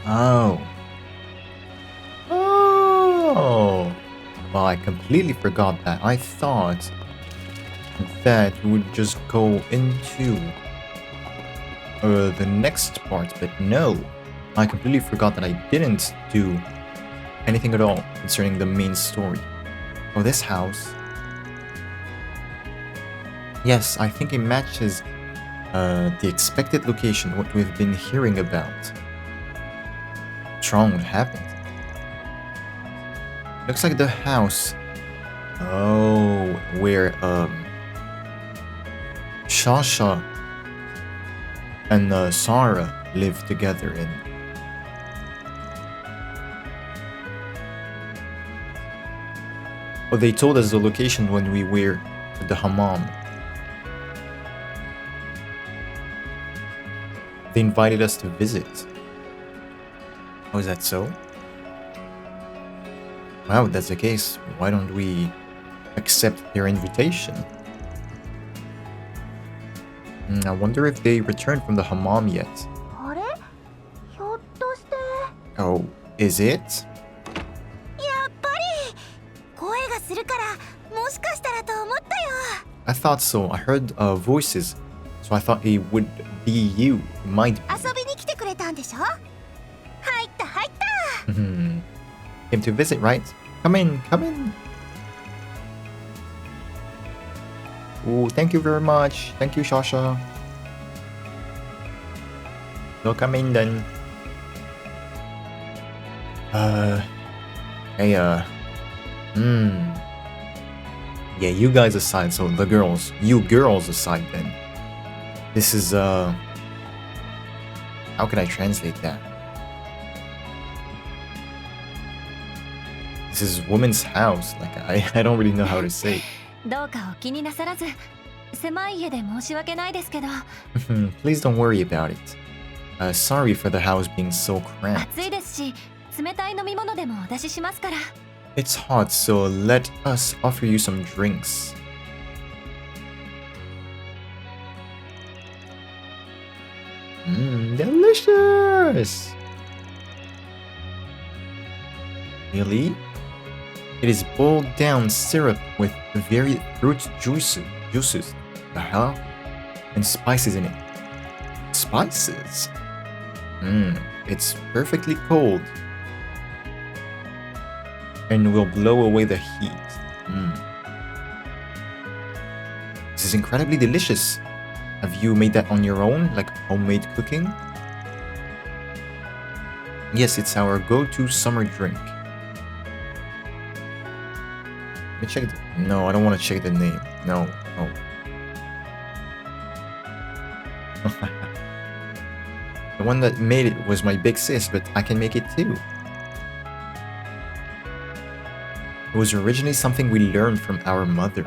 Oh. Oh. Well, I completely forgot that. I thought that would just go into the next part, but no. I completely forgot that I didn't do anything at all concerning the main story. Oh, this house. Yes, I think it matches the expected location, what we've been hearing about. What's wrong? What happened? Looks like the house. Oh, where Shasha and Sarah live together in. Oh, they told us the location when we were at the hammam. They invited us to visit. Oh, is that so? Wow, if that's the case, why don't we accept their invitation? I wonder if they returned from the hammam yet. Oh, is it? I thought so. I heard voices, so I thought it would be you. It might be. Came to visit, right? Come in, come in. Oh, thank you very much. Thank you, Shasha. So come in then. Hey, yeah, you guys aside, so the girls. You girls aside then. This is, how can I translate that? This is woman's house. Like, I don't really know how to say. Please don't worry about it. Sorry for the house being so cramped. It's hot, so let us offer you some drinks. Delicious! Really? It is boiled down syrup with varied fruit juices, the hell? And spices in it. Spices? It's perfectly cold. And will blow away the heat. This is incredibly delicious. Have you made that on your own, like homemade cooking? Yes, it's our go-to summer drink. Let me check it. No, I don't want to check the name. No. The one that made it was my big sis, but I can make it too. It was originally something we learned from our mother.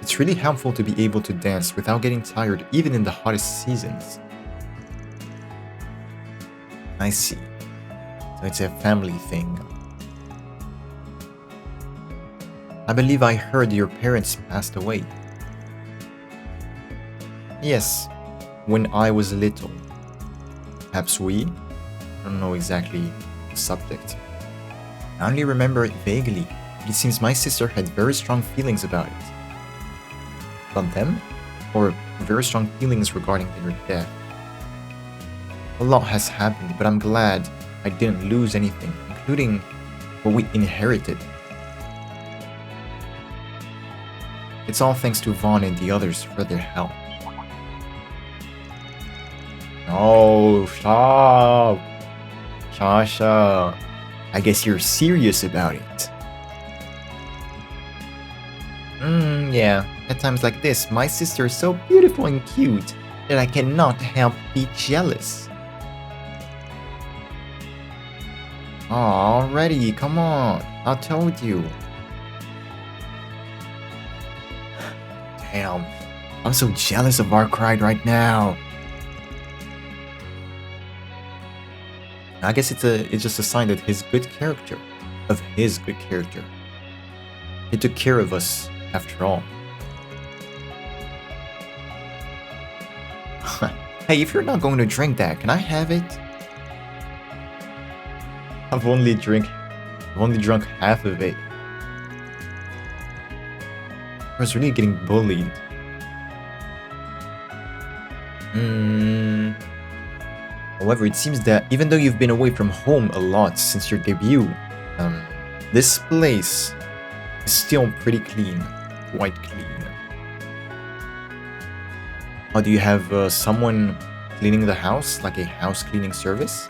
It's really helpful to be able to dance without getting tired, even in the hottest seasons. I see. So it's a family thing. I believe I heard your parents passed away. Yes, when I was little. Perhaps we? I don't know exactly the subject. I only remember it vaguely, but it seems my sister had very strong feelings about it. About them? Or very strong feelings regarding their death. A lot has happened, but I'm glad I didn't lose anything, including what we inherited. It's all thanks to Vaughn and the others for their help. Oh, stop! Shasha, I guess you're serious about it. Yeah, at times like this, my sister is so beautiful and cute that I cannot help be jealous. Oh, already, come on, I told you. Damn, I'm so jealous of Arkride right now. I guess it's just a sign that his good character. He took care of us after all. Hey, if you're not going to drink that, can I have it? I've only drunk half of it. I was really getting bullied. However, it seems that even though you've been away from home a lot since your debut, this place is still pretty clean. Quite clean. Oh, do you have someone cleaning the house? Like a house cleaning service?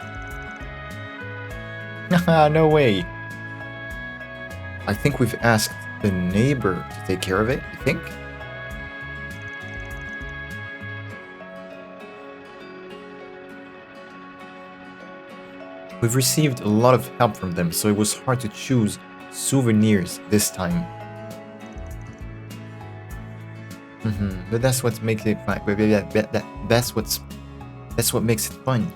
Haha, no way. I think we've asked the neighbor to take care of it, I think. We've received a lot of help from them, so it was hard to choose souvenirs this time. But that's what makes it fun. That's what makes it fun.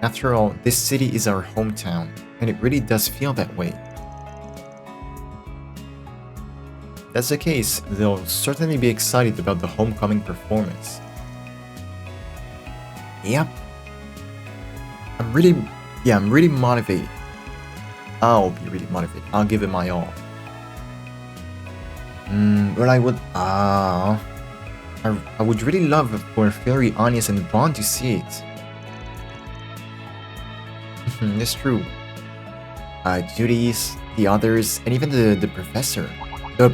After all, this city is our hometown, and it really does feel that way. If that's the case, they'll certainly be excited about the homecoming performance. Yep. I'm really motivated. I'll be really motivated. I'll give it my all. Well, I would really love for Fairy, Anies, and Vaughn to see it. That's true. Judy's, the others, and even the professor. The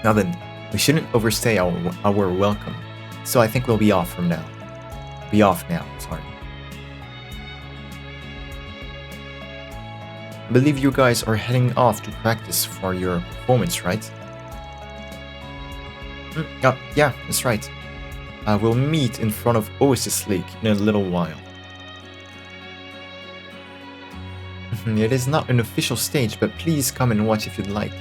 Now then, we shouldn't overstay our welcome, so I think we'll be off from now. Sorry. I believe you guys are heading off to practice for your performance, right? Yeah, that's right. We'll meet in front of Oasis Lake in a little while. It is not an official stage, but please come and watch if you'd like.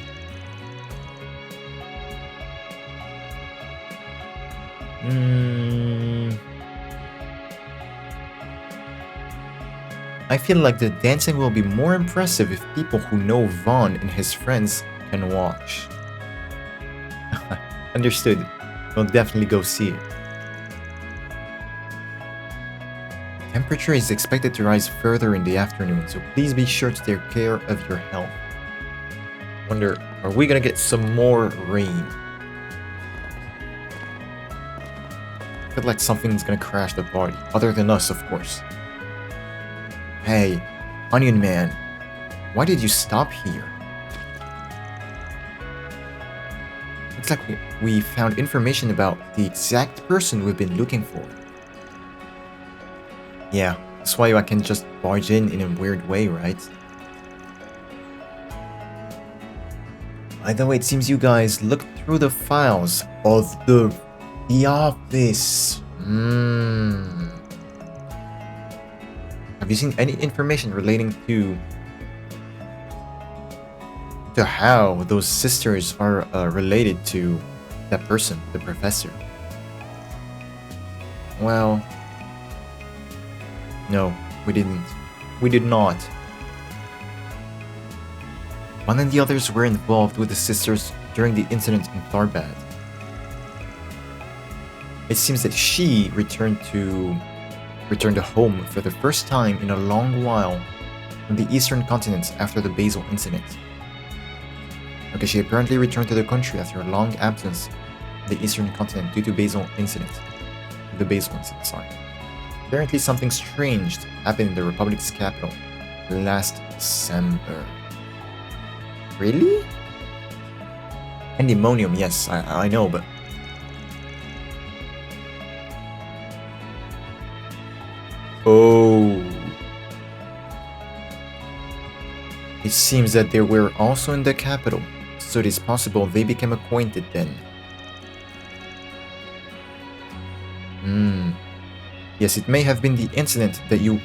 I feel like the dancing will be more impressive if people who know Vaughn and his friends can watch. Understood. We'll definitely go see it. Temperature is expected to rise further in the afternoon, so please be sure to take care of your health. Wonder, are we gonna get some more rain? I feel like something's gonna crash the party, other than us, of course. Hey, Onion Man, why did you stop here? Looks like we found information about the exact person we've been looking for. Yeah, that's why I can just barge in a weird way, right? By the way, it seems you guys looked through the files of the office. Have you seen any information relating to how those sisters are related to that person, the professor? Well, no, we didn't. We did not. One and the others were involved with the sisters during the incident in Tharbad. It seems that she returned home for the first time in a long while from the eastern continent after the Basel incident. Okay, she apparently returned to the country after a long absence from the eastern continent due to Basel incident. The Basel incident, sorry. Apparently something strange happened in the Republic's capital last December. Really? Pandemonium, yes, I know, but... Oh. It seems that they were also in the capital, so it is possible they became acquainted then. Yes, it may have been the incident that you...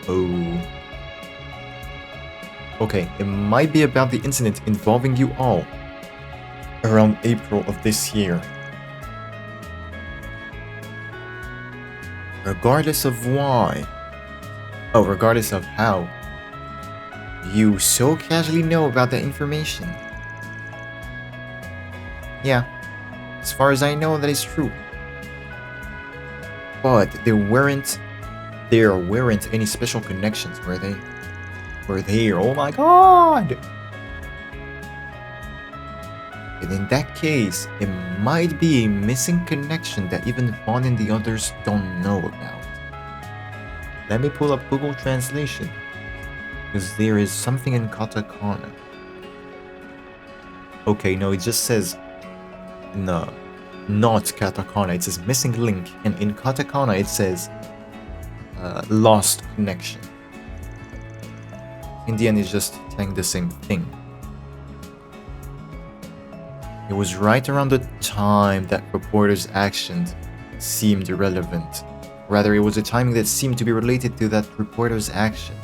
Oh. Okay, it might be about the incident involving you all around April of this year. Regardless of why, Oh, regardless of how you so casually know about that information. Yeah, as far as I know, that is true. But there weren't any special connections, were they? Oh my god! And in that case, it might be a missing connection that even Vaughn and the others don't know about. Let me pull up Google Translation, because there is something in katakana. Okay, no, it just says no, not katakana. It says missing link, and in katakana it says lost connection. In the end, it's just saying the same thing. It was right around the time that reporter's actions seemed irrelevant. Rather, it was a timing that seemed to be related to that reporter's action.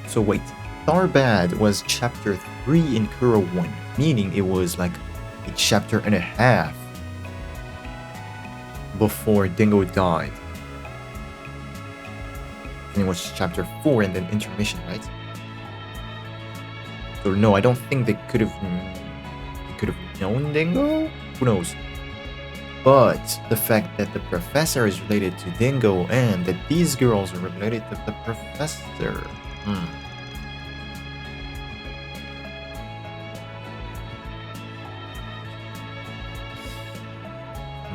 So wait, Tharbad was chapter 3 in Kura 1, meaning it was like a chapter and a half before Dingo died. And it was chapter 4 and then intermission, right? So no, I don't think they could have known Dingo? Who knows? But the fact that the professor is related to Dingo and that these girls are related to the professor.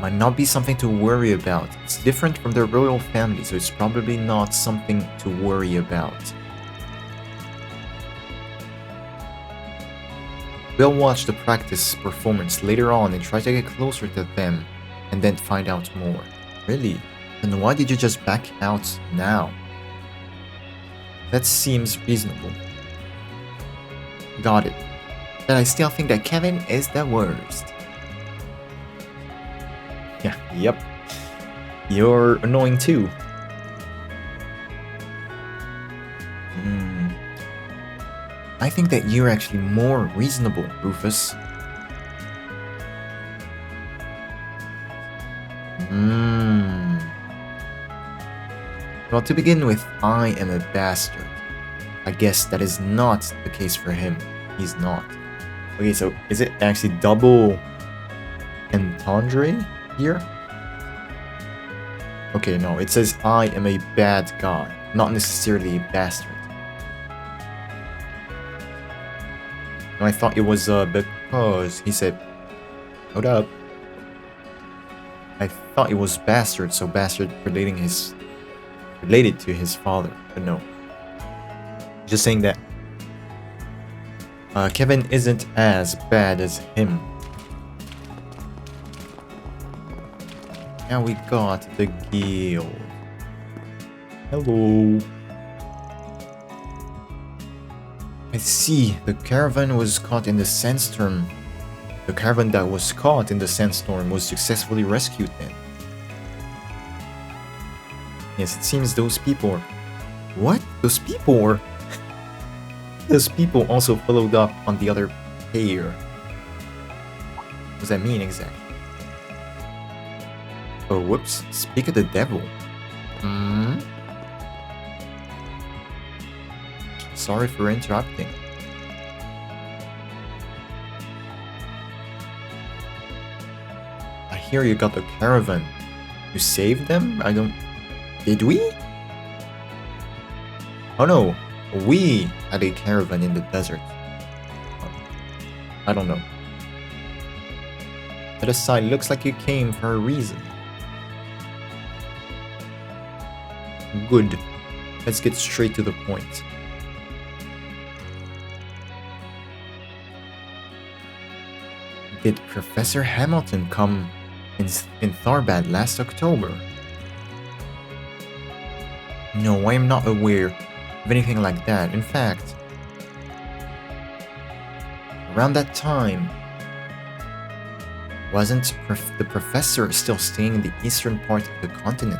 Might not be something to worry about. It's different from the royal family, so it's probably not something to worry about. We'll watch the practice performance later on and try to get closer to them, and then find out more. Really? Then why did you just back out now? That seems reasonable. Got it. But I still think that Kevin is the worst. Yeah, yep. You're annoying too. I think that you're actually more reasonable, Rufus. Well, to begin with, I am a bastard. I guess that is not the case for him. He's not. Okay, so is it actually double entendre here? Okay, no, it says I am a bad guy, not necessarily a bastard. No, I thought it was because he said, hold up. I thought it was bastard, so bastard related to his father, but no. Just saying that Kevin isn't as bad as him. Now we got the guild. Hello. I see, the caravan was caught in the sandstorm. The caravan that was caught in the sandstorm was successfully rescued then. Yes, it seems those people are... What? Those people are... Those people also followed up on the other pair. What does that mean exactly? Oh, whoops. Speak of the devil. Sorry for interrupting. I hear you got the caravan. You saved them? I don't... Did we? Oh no. We had a caravan in the desert. I don't know. That aside, looks like you came for a reason. Good. Let's get straight to the point. Did Professor Hamilton come in Tharbad last October? No, I am not aware of anything like that. In fact, around that time, wasn't the professor still staying in the eastern part of the continent?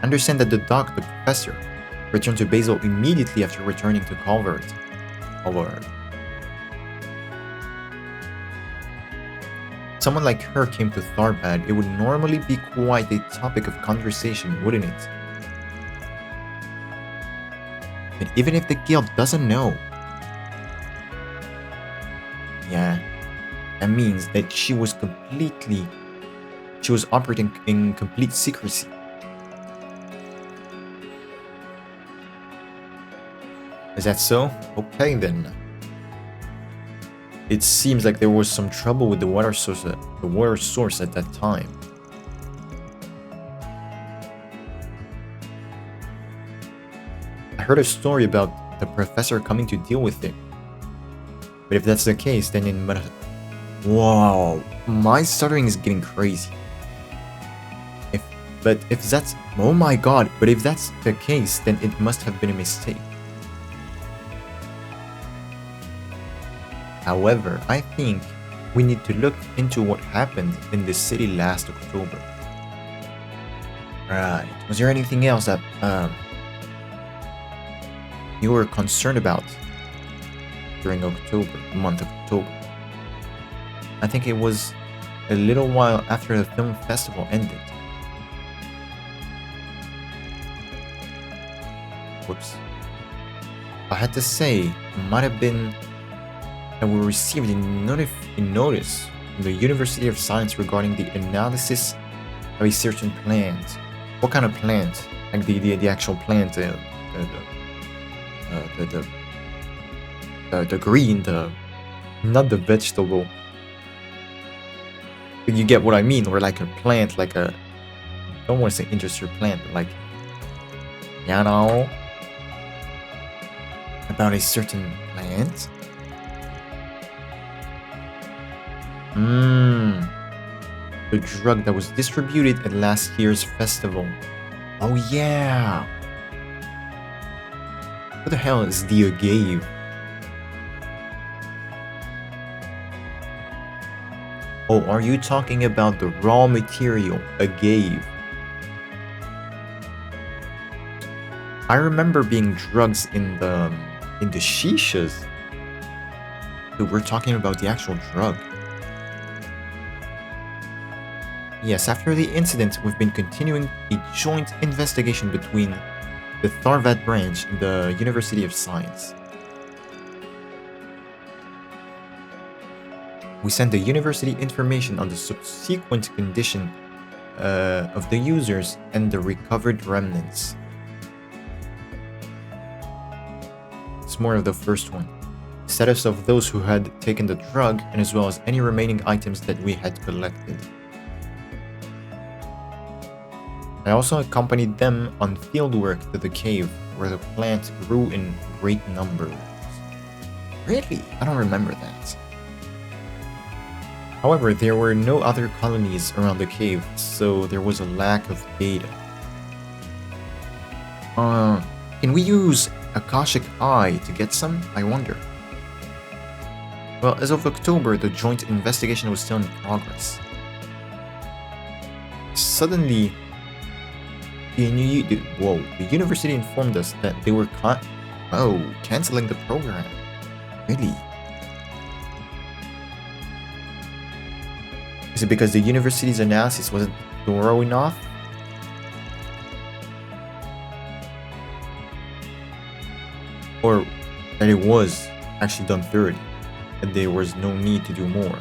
Understand that the professor returned to Basel immediately after returning to Tharbad. Someone like her came to Tharbad, it would normally be quite a topic of conversation, wouldn't it? And even if the guild doesn't know, yeah, that means that she was operating in complete secrecy. Is that so? Okay then. It seems like there was some trouble with the water source at that time. I heard a story about the professor coming to deal with it. But if that's the case, then it must... Wow, my stuttering is getting crazy. If that's... Oh my god, but if that's the case, then it must have been a mistake. However, I think we need to look into what happened in this city last October. Right. Was there anything else that you were concerned about during October, the month of October? I think it was a little while after the film festival ended. Whoops. I had to say, it might have been that we received a notice from the University of Science regarding the analysis of a certain plant. What kind of plant? Like the actual plant, the green, not the vegetable. But you get what I mean, or like a plant, like a, I don't want to say industrial plant, but like, you know, about a certain plant. The drug that was distributed at last year's festival. Oh yeah! What the hell is the agave? Oh, are you talking about the raw material, agave? I remember being drugs in the shishas. But we're talking about the actual drug. Yes, after the incident, we've been continuing a joint investigation between the Tharbad branch and the University of Science. We sent the university information on the subsequent condition of the users and the recovered remnants. It's more of the first one. Status of those who had taken the drug, and as well as any remaining items that we had collected. I also accompanied them on fieldwork to the cave, where the plant grew in great numbers. Really? I don't remember that. However, there were no other colonies around the cave, so there was a lack of data. Can we use Akashic Eye to get some? I wonder. Well, as of October, the joint investigation was still in progress. Suddenly, the university informed us that they were canceling the program. Really? Is it because the university's analysis wasn't thorough enough? Or that it was actually done thoroughly, and there was no need to do more?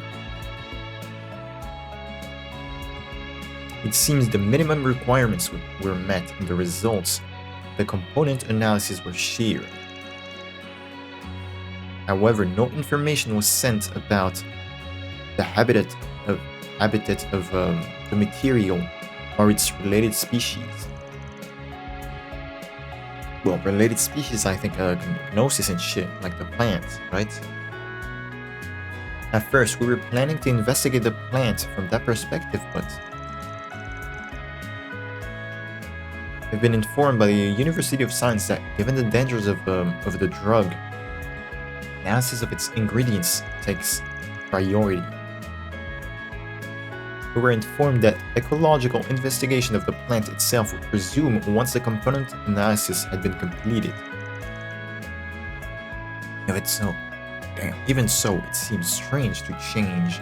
It seems the minimum requirements were met and the results of the component analysis were shared. However, no information was sent about the habitat of the material or its related species. Well, related species, I think, gnosis and shit, like the plants, right? At first, we were planning to investigate the plants from that perspective, but we've been informed by the University of Science that, given the dangers of the drug, analysis of its ingredients takes priority. We were informed that ecological investigation of the plant itself would resume once the component analysis had been completed. Even so, it seems strange to change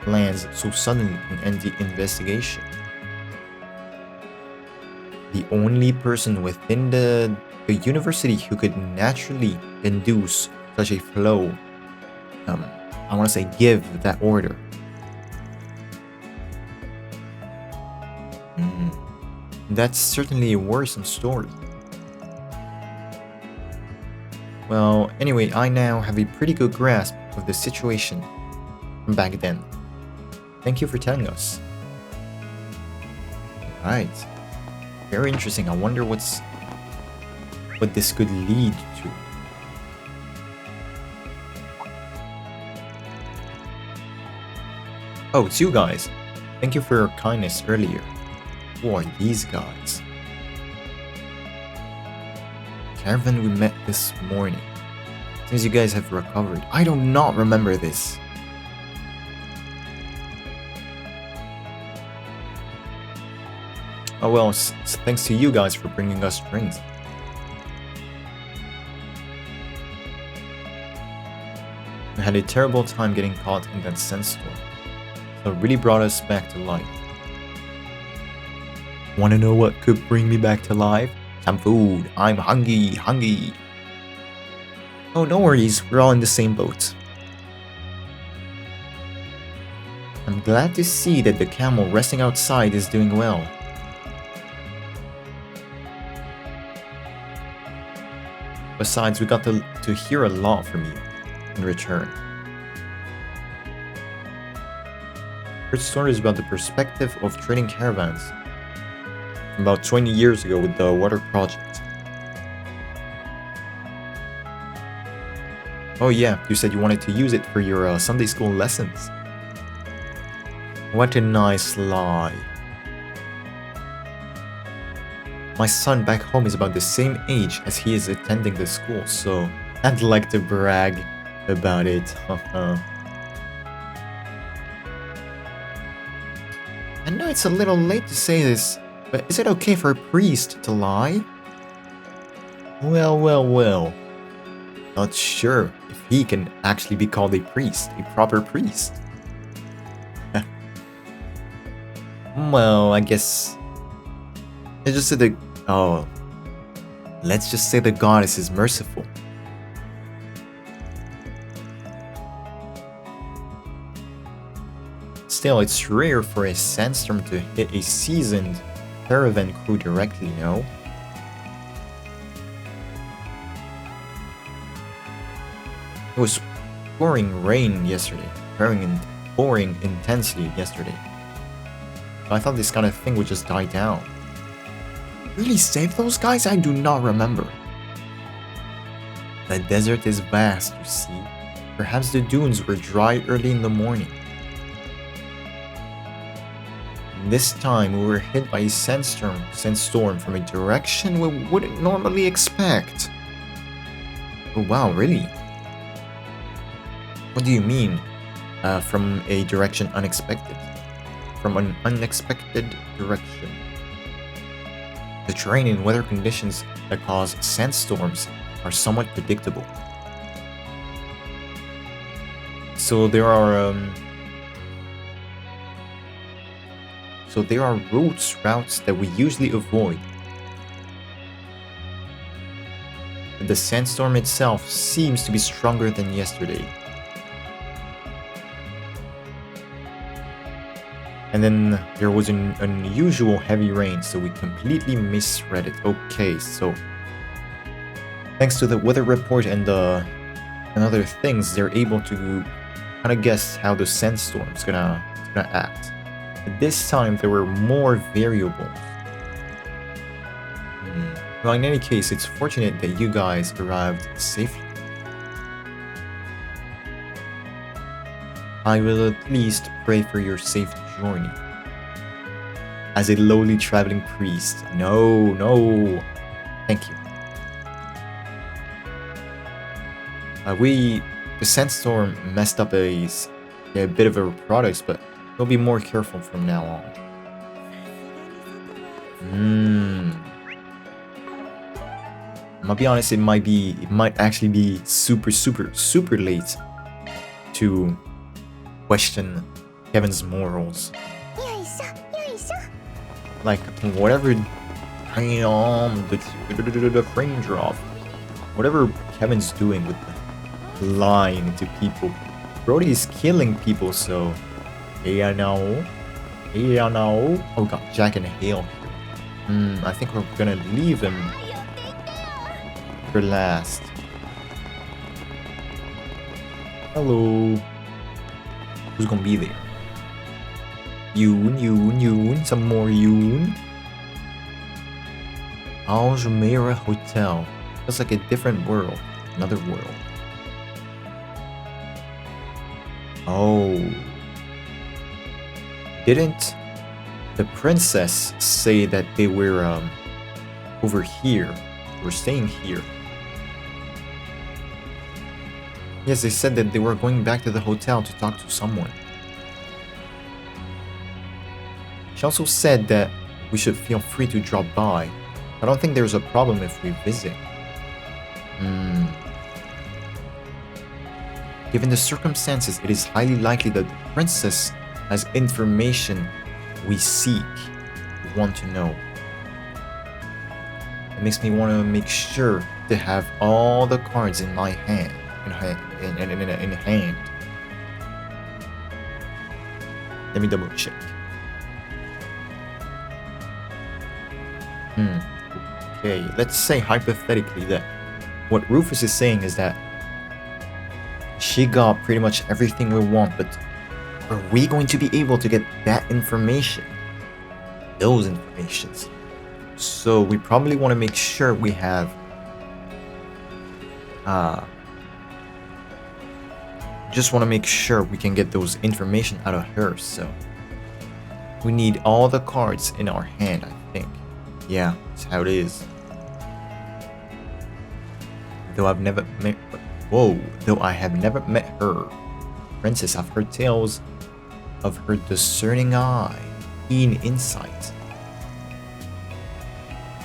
plans so suddenly and end the investigation. The only person within the university who could naturally induce such a flow, I want to say give that order. That's certainly a worrisome story. Well, anyway, I now have a pretty good grasp of the situation from back then. Thank you for telling us. Right. Very interesting. I wonder what this could lead to. Oh, it's you guys. Thank you for your kindness earlier. Who are these guys? Caravan we met this morning. Seems you guys have recovered. I do not remember this. Oh well, thanks to you guys for bringing us drinks. We had a terrible time getting caught in that sandstorm, so it really brought us back to life. Wanna know what could bring me back to life? Some food. I'm hungry. Oh, no worries, we're all in the same boat. I'm glad to see that the camel resting outside is doing well. Besides, we got to hear a lot from you in return. Heard stories about the perspective of trading caravans from about 20 years ago with the water project. Oh yeah, you said you wanted to use it for your Sunday school lessons. What a nice lie. My son back home is about the same age as he is attending the school, so I'd like to brag about it. I know it's a little late to say this, but is it okay for a priest to lie? Well. Not sure if he can actually be called a priest, a proper priest. Well, I guess... let's just say the goddess is merciful. Still, it's rare for a sandstorm to hit a seasoned caravan crew directly, no? It was pouring rain yesterday, pouring intensely yesterday. I thought this kind of thing would just die down. Really save those guys? I do not remember. The desert is vast, you see. Perhaps the dunes were dry early in the morning. This time we were hit by a sandstorm from a direction we wouldn't normally expect. Oh wow, really? What do you mean, from a direction unexpected? From an unexpected direction. The terrain and weather conditions that cause sandstorms are somewhat predictable. So there are routes that we usually avoid. The sandstorm itself seems to be stronger than yesterday. And then there was an unusual heavy rain, so we completely misread it. Okay, so thanks to the weather report and other things, they're able to kind of guess how the sandstorm's gonna act. But this time there were more variables. Well, in any case, it's fortunate that you guys arrived safely. I will at least pray for your safe journey. As a lowly traveling priest. No. Thank you. The sandstorm messed up a bit of our products, but We'll be more careful from now on. I'm gonna be honest, it might actually be super late to question Kevin's morals. Like whatever the frame drop. Whatever Kevin's doing with the lying to people. Brody is killing people, so yeah no. Oh god, Jack and Hale. I think we're gonna leave him for last. Hello. Who's gonna be there? Yoon. Some more Yoon. Aljumeira Hotel. Feels like a different world. Another world. Oh. Didn't the princess say that they were over here? We're staying here. Yes, they said that they were going back to the hotel to talk to someone. She also said that we should feel free to drop by. I don't think there's a problem if we visit. Given the circumstances, it is highly likely that the princess has information we seek, we want to know. It makes me want to make sure to have all the cards in my hand. In hand. Let me double check. Okay, let's say hypothetically that what Rufus is saying is that she got pretty much everything we want, but are we going to be able to get that information? Those informations. So we probably want to make sure we have just want to make sure we can get those information out of her, so we need all the cards in our hand, I think. Yeah, that's how it is. Though I have never met her. Princess, I've heard tales of her discerning eye, keen insight.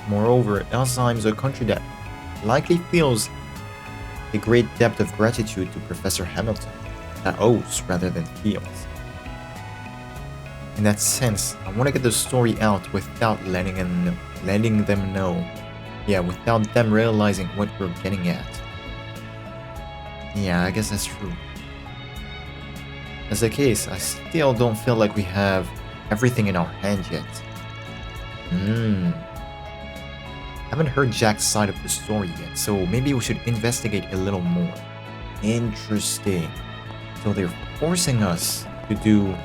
Moreover, Alzheim is a country that likely feels a great depth of gratitude to Professor Hamilton, that owes rather than feels. In that sense, I want to get the story out without letting them know. Yeah, without them realizing what we're getting at. Yeah, I guess that's true. As a case, I still don't feel like we have everything in our hand yet. Haven't heard Jack's side of the story yet, so maybe we should investigate a little more. Interesting. So they're forcing us to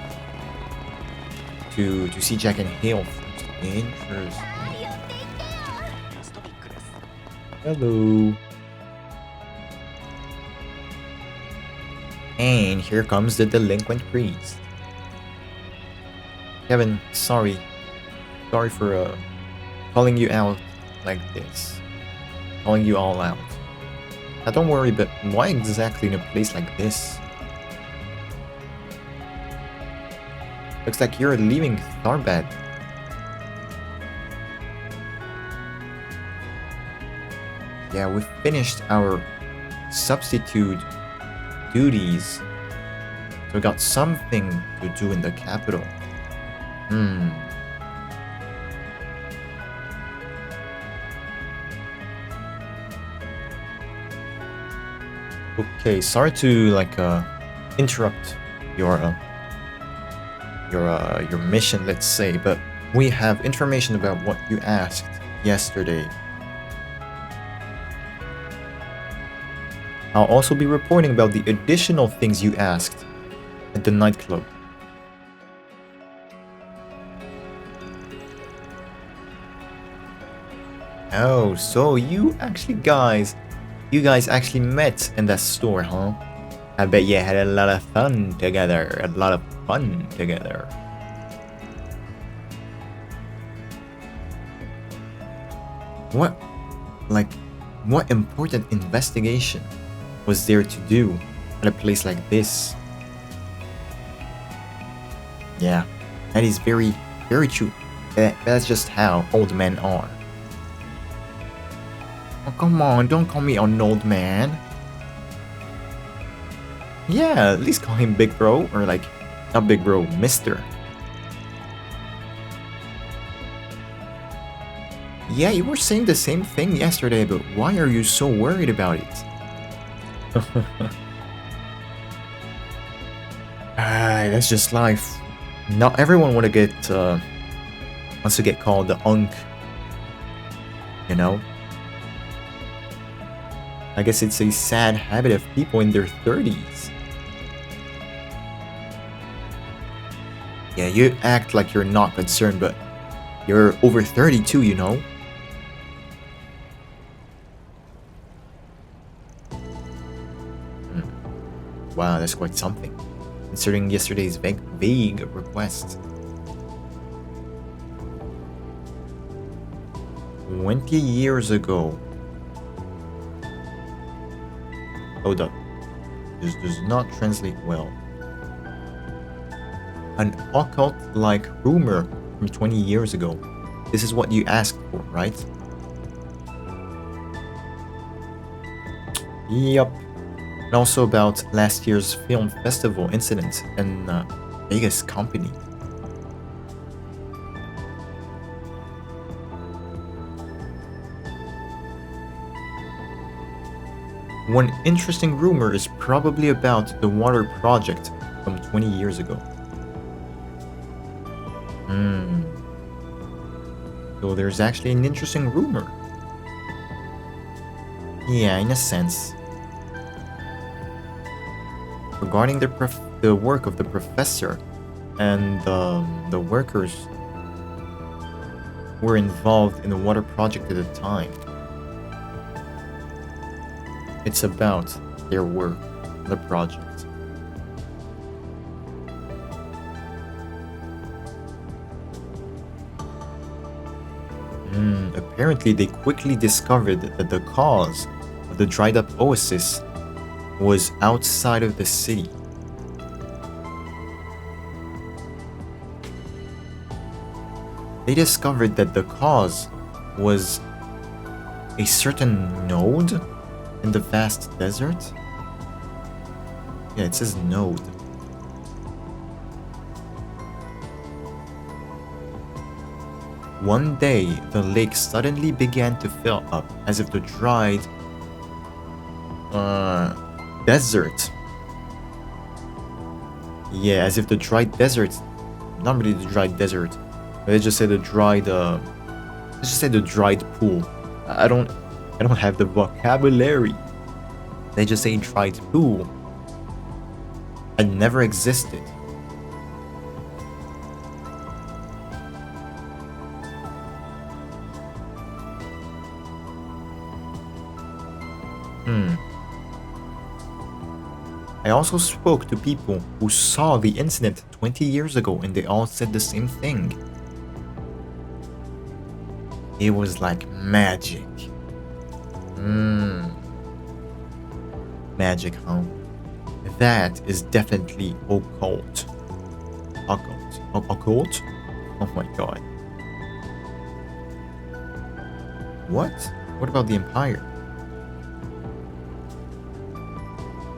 see Jack and Hale first. Interesting. Hello. And here comes the delinquent priest. Kevin, sorry for calling you out like this. Calling you all out. Now don't worry, but why exactly in a place like this? Looks like you're leaving Tharbad. Yeah, we finished our substitute duties. So we got something to do in the capital. Okay, sorry to interrupt your mission, let's say, but we have information about what you asked yesterday. I'll also be reporting about the additional things you asked at the nightclub. Oh, so you guys actually met in that store, huh? I bet you had a lot of fun together. What important investigation was there to do at a place like this? Yeah, that is very, very true. That's just how old men are. Oh, come on, don't call me an old man. Yeah, at least call him Big Bro, or like, not Big Bro, Mister. Yeah, you were saying the same thing yesterday, but why are you so worried about it? That's just life. Not everyone wants to get called the unk. You know? I guess it's a sad habit of people in their 30s. Yeah, you act like you're not concerned, but you're over 32, you know? Wow, that's quite something, considering yesterday's vague request. 20 years ago. Hold up. This does not translate well. An occult-like rumor from 20 years ago. This is what you asked for, right? Yup. And also about last year's film festival incident in Vegas company. One interesting rumor is probably about the water project from 20 years ago. So there's actually an interesting rumor. Yeah, in a sense. Regarding the work of the professor and the workers who were involved in the water project at the time. It's about their work on the project. Apparently, they quickly discovered that the cause of the dried up oasis was outside of the city. They discovered that the cause was a certain node in the vast desert. Yeah, it says node. One day, the lake suddenly began to fill up as if the dried desert. Yeah, as if the dried desert, not really the dried desert, but they just say the dried let's just say the dried pool. I don't have the vocabulary. They just say dried pool had never existed. I also spoke to people who saw the incident 20 years ago and they all said the same thing. It was like magic. Magic, huh? That is definitely occult. Occult? Oh my god. What? What about the Empire?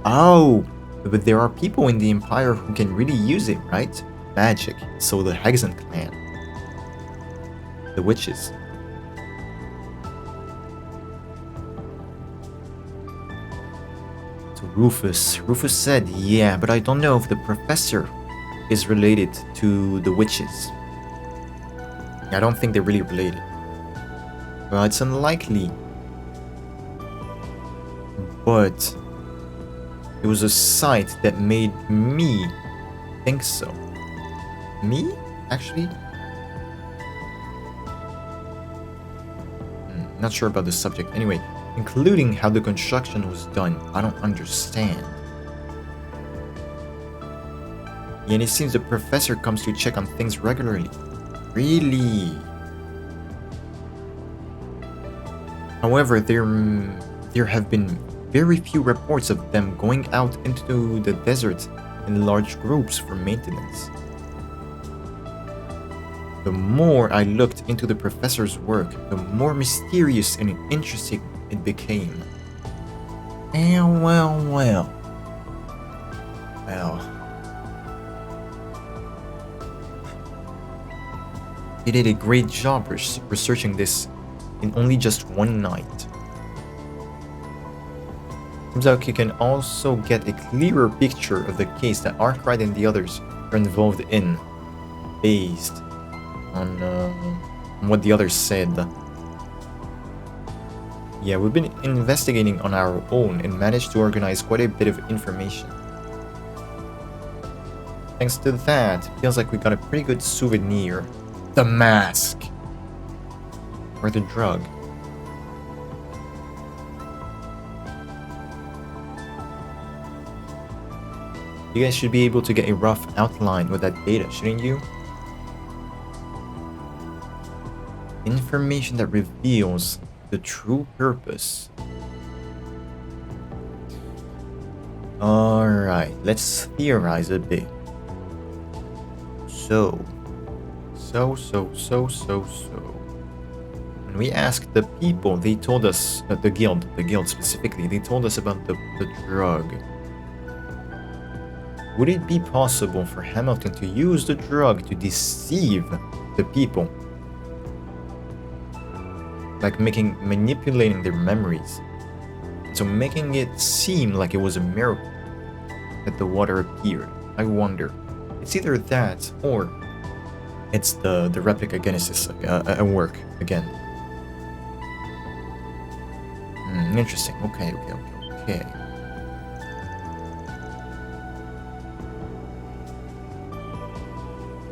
Oh, but there are people in the Empire who can really use it, right? Magic. So the Hexen clan. The witches. So Rufus said, yeah, but I don't know if the professor is related to the witches. I don't think they're really related. Well, it's unlikely. But it was a sight that made me think so. Me? Actually? Not sure about the subject. Anyway, including how the construction was done. I don't understand. Yeah, and it seems the professor comes to check on things regularly. Really? However, there have been very few reports of them going out into the desert in large groups for maintenance. The more I looked into the professor's work, the more mysterious and interesting it became. Well. He did a great job researching this in only just one night. Seems like you can also get a clearer picture of the case that Arkwright and the others are involved in, based on what the others said. Yeah, we've been investigating on our own and managed to organize quite a bit of information. Thanks to that, feels like we got a pretty good souvenir. The mask! Or the drug. You guys should be able to get a rough outline with that data, shouldn't you? Information that reveals the true purpose. Alright, let's theorize a bit. So. When we asked the people, they told us, the guild specifically, they told us about the drug. Would it be possible for Hamilton to use the drug to deceive the people? Like manipulating their memories. So making it seem like it was a miracle that the water appeared. I wonder. It's either that or it's the replica genesis at work again. Interesting. Okay.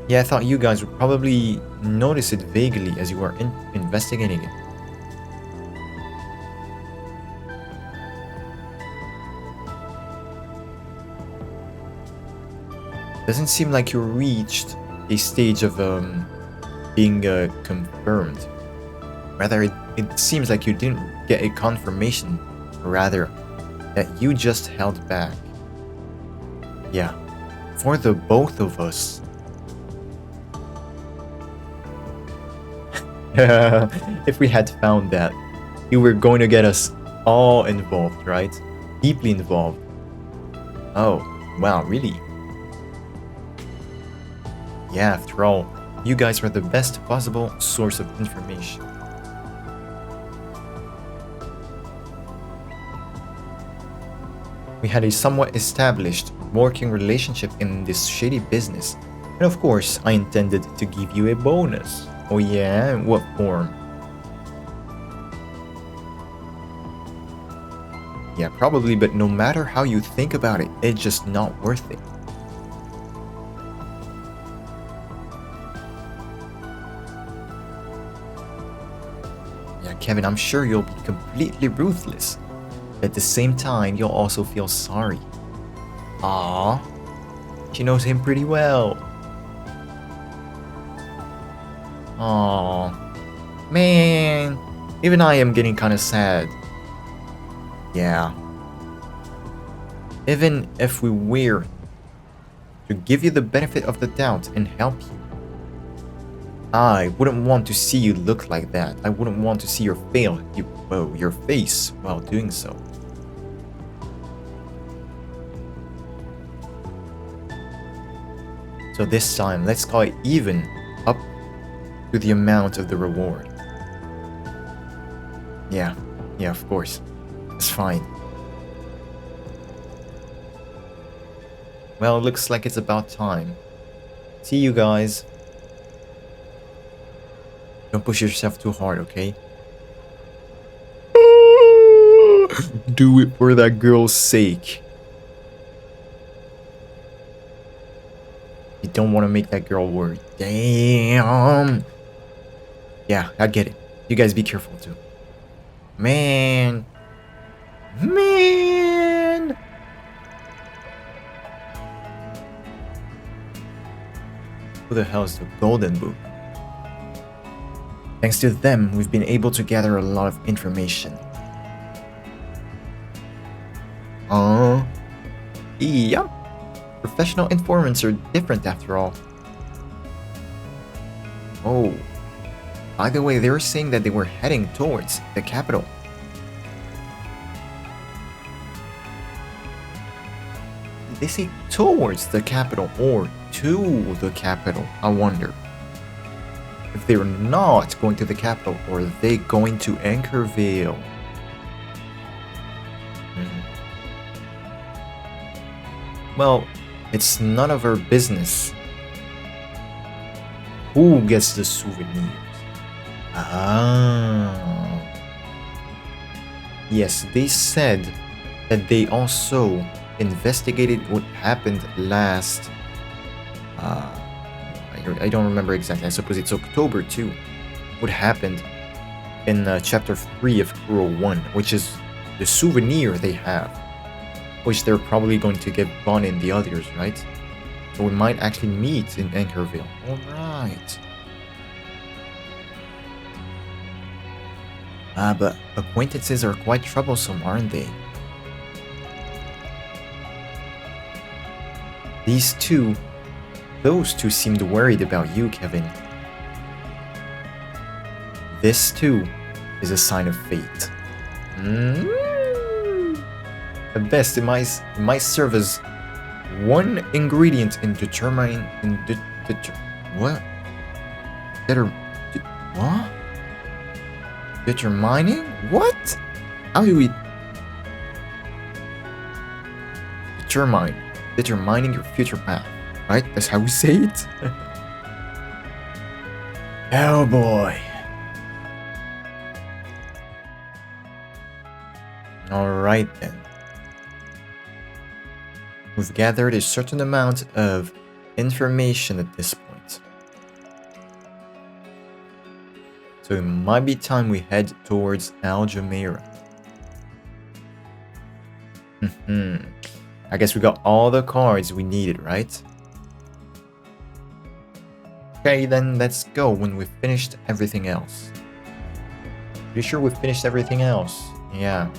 Yeah, I thought you guys would probably notice it vaguely as you were investigating it. Doesn't seem like you reached a stage of being confirmed. Rather, it seems like you didn't get a confirmation, rather, that you just held back. Yeah, for the both of us. If we had found that, you were going to get us all involved, right? Deeply involved. Oh, wow, really? Yeah, after all, you guys are the best possible source of information. We had a somewhat established working relationship in this shady business, and of course, I intended to give you a bonus. Oh yeah? In what form? Yeah, probably, but no matter how you think about it, it's just not worth it. Kevin, I'm sure you'll be completely ruthless. At the same time, you'll also feel sorry. Aww. She knows him pretty well. Aww. Man. Even I am getting kinda sad. Yeah. Even if we were to give you the benefit of the doubt and help you, I wouldn't want to see you look like that. I wouldn't want to see your face while doing so. So this time, let's call it even up to the amount of the reward. Yeah, of course. It's fine. Well, it looks like it's about time. See you guys. Don't push yourself too hard, okay? Do it for that girl's sake. You don't want to make that girl worry. Damn. Yeah, I get it. You guys be careful too. Man. Who the hell is the Golden Book? Thanks to them, we've been able to gather a lot of information. Oh, by the way, they were saying that they were heading towards the capital. Did they say towards the capital or to the capital? I wonder. If they're not going to the capital, or are they going to Anchorvale? Well, it's none of our business. Who gets the souvenirs? Ah. Yes, they said that they also investigated what happened last... I don't remember exactly. I suppose it's October too. What happened in chapter 3 of Kuro 1, which is the souvenir they have, which they're probably going to get Bon and the others, right? So we might actually meet in Anchorvale. Alright. But acquaintances are quite troublesome, aren't they? Those two seemed worried about you, Kevin. This too is a sign of fate. At best, it might serve as one ingredient in determining what? What? Determining? What? How do we determining your future path? Right? That's how we say it. Oh boy. Alright then. We've gathered a certain amount of information at this point. So it might be time we head towards Al Jumeirah. I guess we got all the cards we needed, right? Okay, then let's go when we've finished everything else. Pretty sure we've finished everything else. Yeah.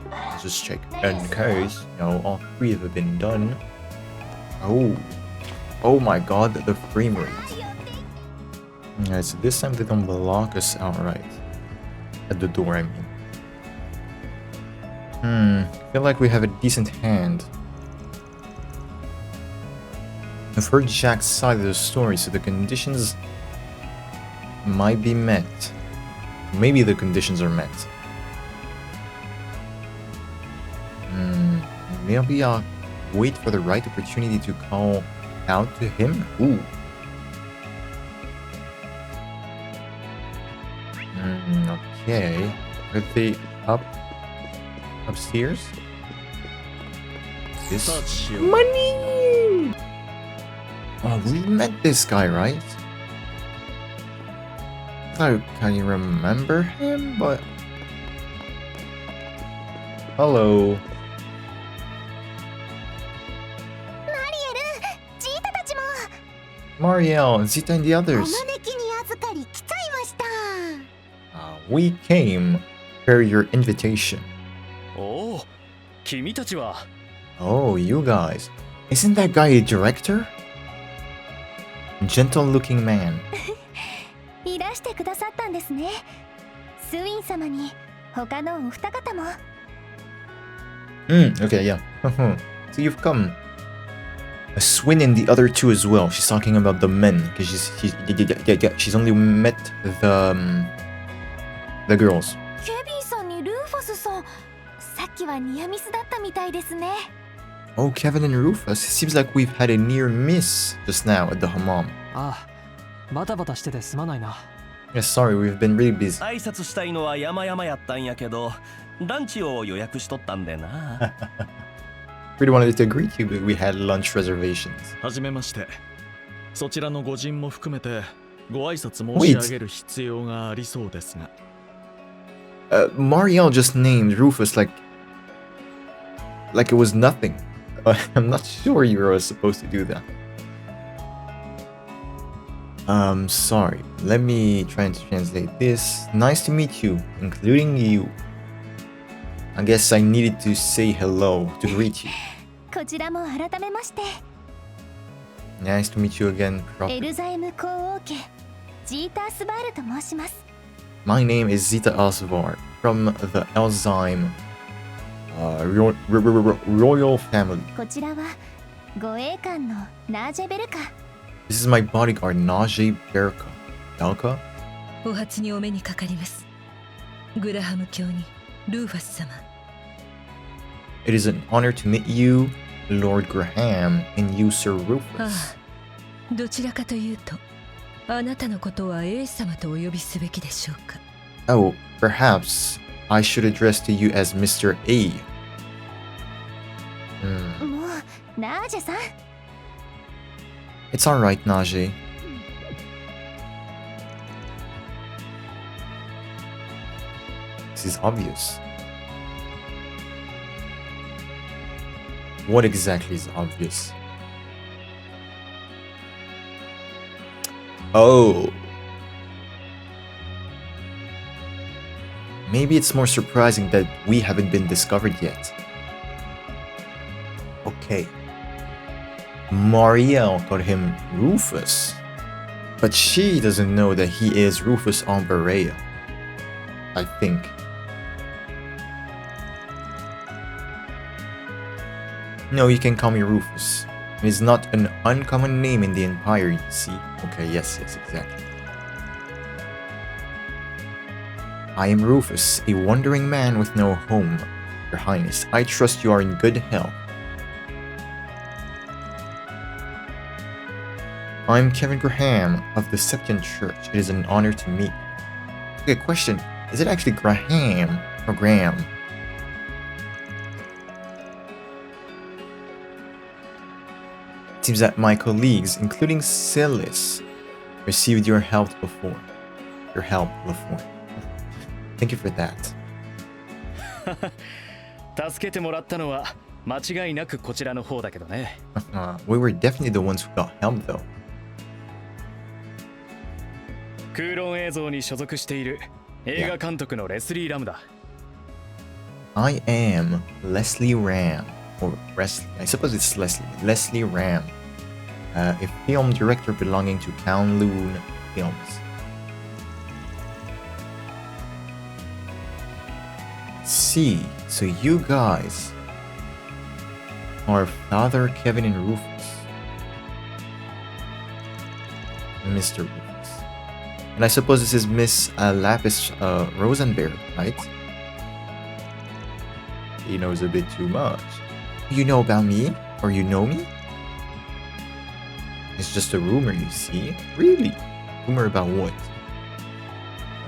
Let's just check in case, all 3 have been done. Oh my god, the frame rate. Yeah, so this time they don't block us outright. At the door, I mean. I feel like we have a decent hand. I've heard Jack's side of the story, so the conditions might be met. Maybe the conditions are met. Maybe I'll wait for the right opportunity to call out to him. Ooh. Okay. Are they upstairs? This money! Oh, we met this guy, right? I can't remember him, but... Hello. Marielle, Zita and the others. We came per your invitation. Oh, you guys. Isn't that guy a director? Gentle looking man. Okay, yeah. So you've come. Swin and the other 2 as well. She's talking about the men, because she's only met the girls. Oh, Kevin and Rufus. It seems like we've had a near miss just now at the hammam. Yeah, sorry, we've been really busy. Really wanted to greet you, but we had lunch reservations. Wait. Marielle just named Rufus like it was nothing. I'm not sure you were supposed to do that. Sorry. Let me try to translate this. Nice to meet you, including you. I guess I needed to say hello to greet you. Nice to meet you again, Prophet. My name is Zita Alsvar from the Elzheim royal family. This is my bodyguard, Najee Berka. Belka? お初にお目にかかります。グラハム卿にルーファス様。It is an honor to meet you, Lord Graham, and you, Sir Rufus. ああ、どちらかというと、あなたのことは A 様とお呼びすべきでしょうか。Oh, perhaps I should address to you as Mr. A. もう、ナージェさん。It's alright, Najee. This is obvious. What exactly is obvious? Oh. Maybe it's more surprising that we haven't been discovered yet. Okay. Marielle called him Rufus. But she doesn't know that he is Rufus Omberea. I think. No, you can call me Rufus. It is not an uncommon name in the Empire, you see. Okay, yes, exactly. I am Rufus, a wandering man with no home. Your Highness, I trust you are in good health. I'm Kevin Graham of the Septian Church. It is an honor to meet. Okay, question. Is it actually Graham or Graham? It seems that my colleagues, including Silas, received your help before. Thank you for that. 助けてもらったのは間違いなくこちらの方だけどね。We were definitely the ones who got help though. 空論映像に所属している映画監督のレスリー・ラムだ。I am Leslie Ram, or Wesley. I suppose it's Leslie Ram, a film director belonging to Kowloon Films. See, so you guys are Father Kevin and Rufus, Mr. Rufus. And I suppose this is Miss Lapis Rosenberg, right? He knows a bit too much. You know about me? Or you know me? It's just a rumor, you see. Really? Rumor about what?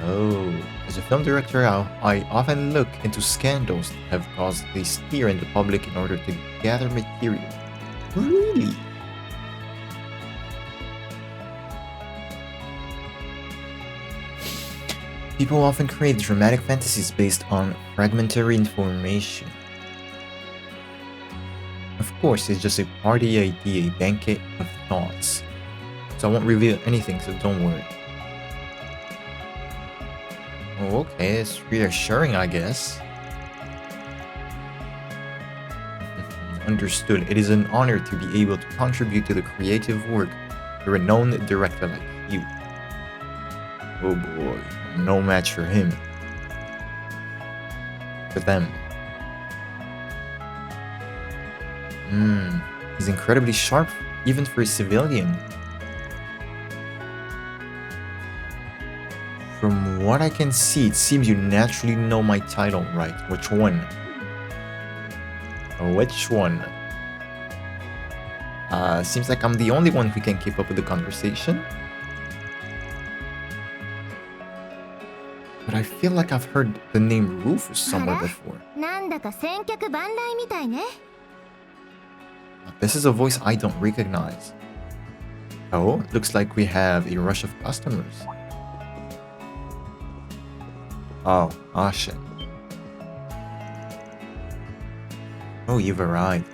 Oh, as a film director, I often look into scandals that have caused a stir in the public in order to gather material. Really? People often create dramatic fantasies based on fragmentary information. Of course, it's just a party idea, a banquet of thoughts. So I won't reveal anything, so don't worry. Oh, okay, it's reassuring, I guess. Understood. It is an honor to be able to contribute to the creative work of a renowned director like you. Oh boy, no match for him. For them. He's incredibly sharp, even for a civilian. From what I can see, it seems you naturally know my title, right? Which one? Which one? Seems like I'm the only one who can keep up with the conversation. But I feel like I've heard the name Rufus somewhere before. This is a voice I don't recognize. Oh, looks like we have a rush of customers. Oh, Ashen. Oh, you've arrived.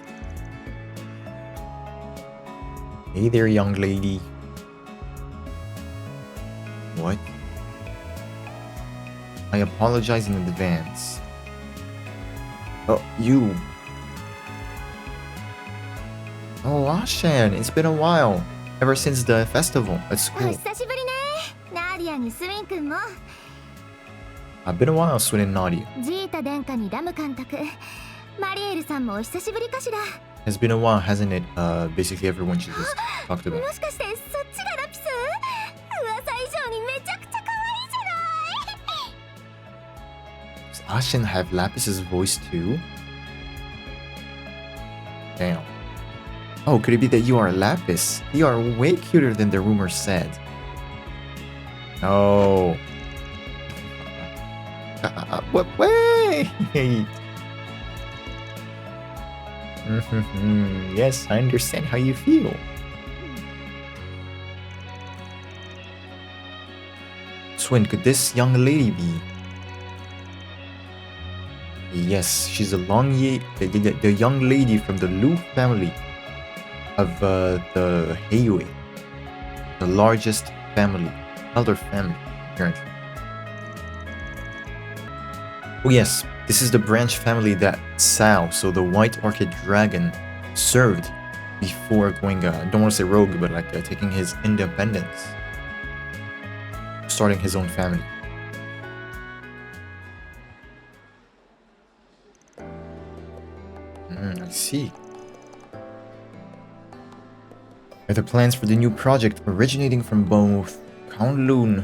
Hey there, young lady. What? I apologize in advance. Oh, you. Oh, Ashen, it's been a while. Ever since the festival at school. ディアにスウィン君も I've been a while, Swin and Nadia. ジータ殿下にラム監督マリエルさんもお久しぶりかしら It's been a while, hasn't it? Basically everyone she just talked about. もしかしてそっちがラピス噂以上にめちゃくちゃ可愛いじゃない Does Ashen have Lapis's voice too? Damn. Oh, could it be that you are Lapis? You are way cuter than the rumor said. No. What? Wait! Yes, I understand how you feel. Swin, could this young lady be? Yes, she's the the young lady from the Lu family of the Heiwei, the largest family, elder family, apparently. Oh yes, this is the branch family that Sao, so the White Orchid Dragon, served before going, don't want to say rogue, but like taking his independence, starting his own family. I see. Are the plans for the new project originating from both Kowloon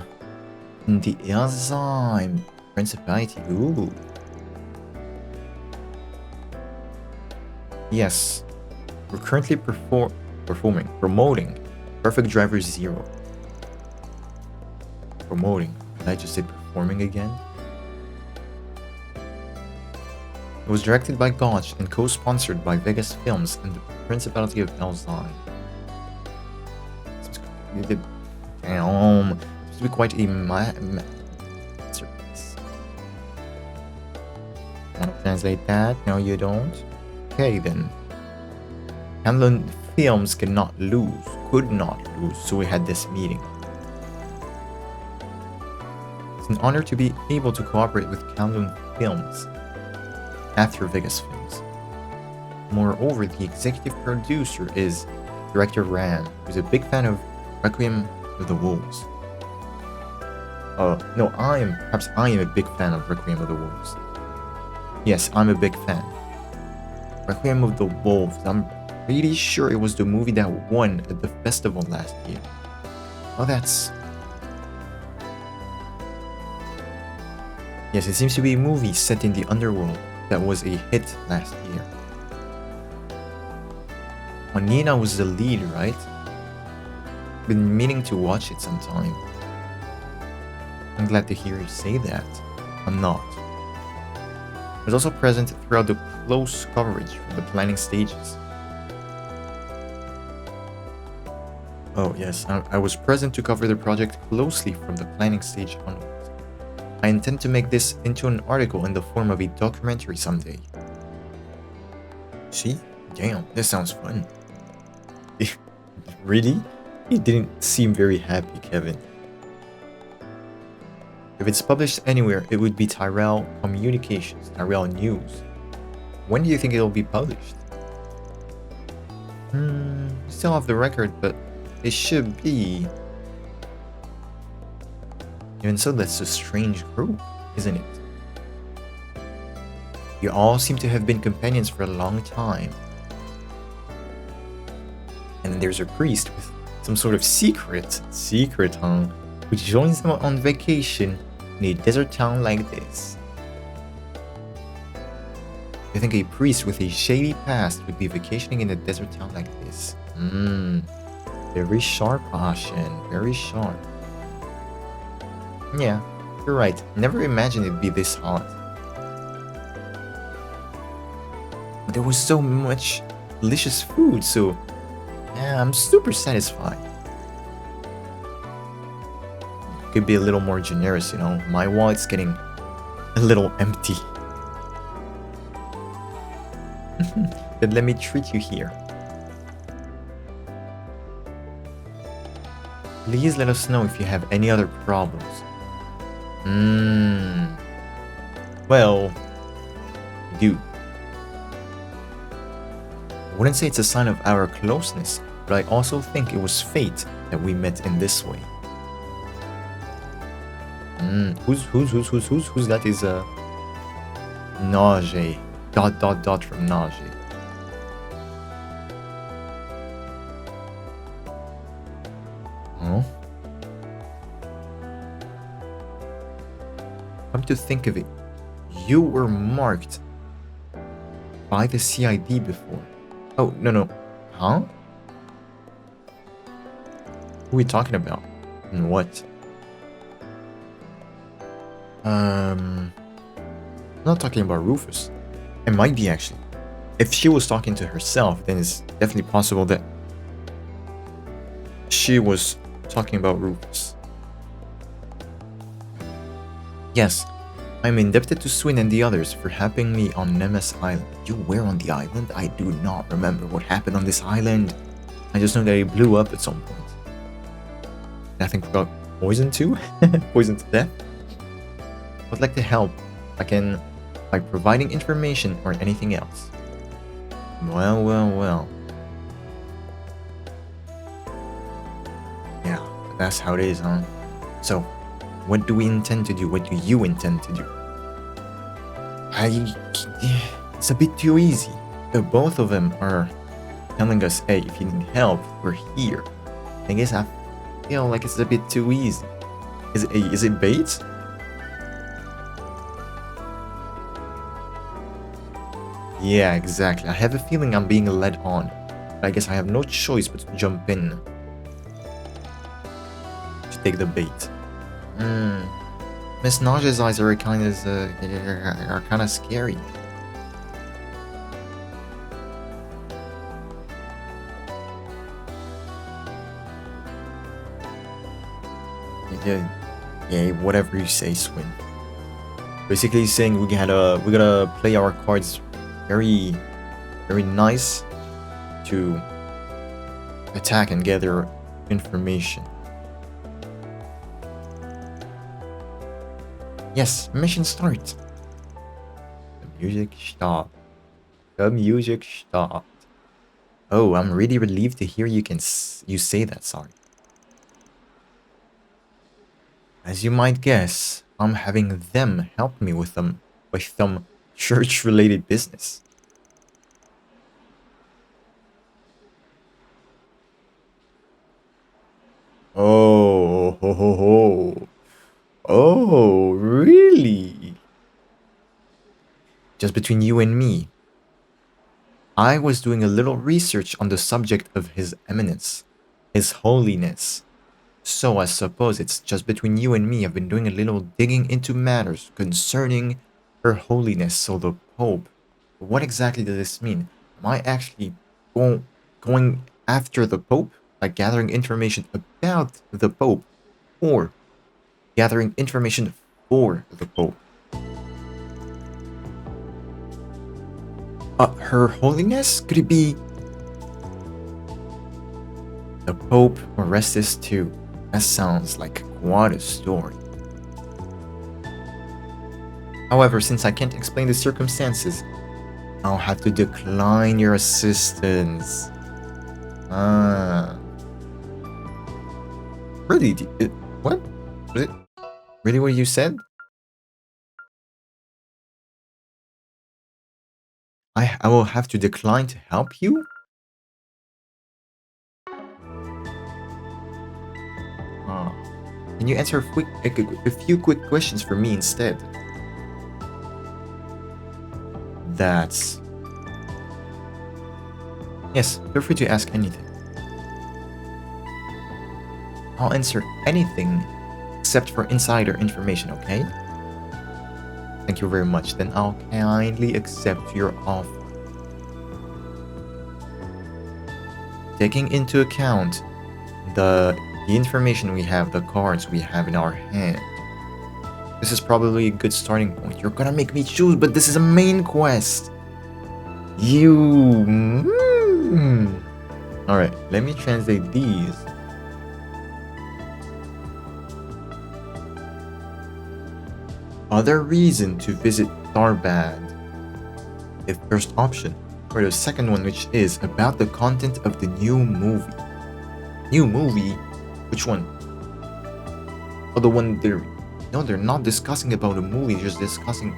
and the Elzheim Principality? Ooh. Yes. We're currently promoting Perfect Driver Zero. Promoting. Did I just say performing again? It was directed by Gotch and co-sponsored by Vegas Films and the Principality of Elzheim. Damn, seems to be quite a masterpiece. Want to translate that? No, you don't? Okay then. Hanlon Films could not lose, so we had this meeting. It's an honor to be able to cooperate with Kowloon Films after Vegas Films. Moreover, the executive producer is Director Ran, who's a big fan of Requiem of the Wolves. No, perhaps I am a big fan of Requiem of the Wolves. Yes, I'm a big fan. Requiem of the Wolves, I'm pretty sure it was the movie that won at the festival last year. Oh, that's... Yes, it seems to be a movie set in the underworld that was a hit last year. Nina was the lead, right? Been meaning to watch it sometime. I'm glad to hear you say that. I'm not. I was also present throughout the close coverage from the planning stages. Oh yes, I was present to cover the project closely from the planning stage onwards. I intend to make this into an article in the form of a documentary someday. See? Damn, this sounds fun. Really? You didn't seem very happy, Kevin. If it's published anywhere, it would be Tyrell Communications, Tyrell News. When do you think it'll be published? Still off the record, but it should be. Even so, that's a strange group, isn't it? You all seem to have been companions for a long time. And then there's a priest with some sort of secret, who joins them on vacation in a desert town like this. You think a priest with a shady past would be vacationing in a desert town like this? Very sharp, Ashen, very sharp. Yeah, you're right. Never imagined it'd be this hot. But there was so much delicious food, so yeah, I'm super satisfied. Could be a little more generous, you know. My wallet's getting a little empty. But let me treat you here. Please let us know if you have any other problems. Well, do. I wouldn't say it's a sign of our closeness, but I also think it was fate that we met in this way. Who's that is Nausea. ... from Nausea. Oh. Come to think of it, you were marked by the CID before. Oh, no. Huh? Who are we talking about? And what? I'm not talking about Rufus. It might be, actually. If she was talking to herself, then it's definitely possible that she was talking about Rufus. Yes, I'm indebted to Swin and the others for helping me on Nemes Island. You were on the island? I do not remember what happened on this island. I just know that it blew up at some point. I think we got poisoned too? Poisoned to death? I'd like to help. I can by providing information or anything else. Well. Yeah, that's how it is, huh? So, what do we intend to do? What do you intend to do? It's a bit too easy. Both of them are telling us, hey, if you need help, we're here. I guess I feel like it's a bit too easy. Is it bait? Yeah, exactly. I have a feeling I'm being led on. But I guess I have no choice but to jump in. To take the bait. Miss Nausea's eyes are kind of scary. Yeah, whatever you say, Swin. Basically saying we gotta play our cards very nice to attack and gather information. Yes, mission start. The music stopped. Oh, I'm really relieved to hear you say that, sorry. As you might guess, I'm having them help me with some church-related business. Oh, really? Just between you and me, I was doing a little research on the subject of His Eminence, His Holiness. So I suppose it's just between you and me. I've been doing a little digging into matters concerning Her Holiness, so the Pope. What exactly does this mean? Am I actually going after the Pope? Like gathering information about the Pope? Or gathering information for the Pope? Her Holiness? Could it be the Pope Orestes too? That sounds like quite a story. However, since I can't explain the circumstances, I'll have to decline your assistance. Really? What? Was it really what you said? I will have to decline to help you? Can you answer a few quick questions for me instead? That's... Yes, feel free to ask anything. I'll answer anything except for insider information, okay? Thank you very much. Then I'll kindly accept your offer. Taking into account the information we have, the cards we have in our hand, this is probably a good starting point. You're gonna make me choose, but this is a main quest. Alright, let me translate these. Other reason to visit Tharbad. The first option. Or the second one, which is about the content of the new movie. New movie? Which one? Oh, the one there. No, they're not discussing about a movie, just discussing...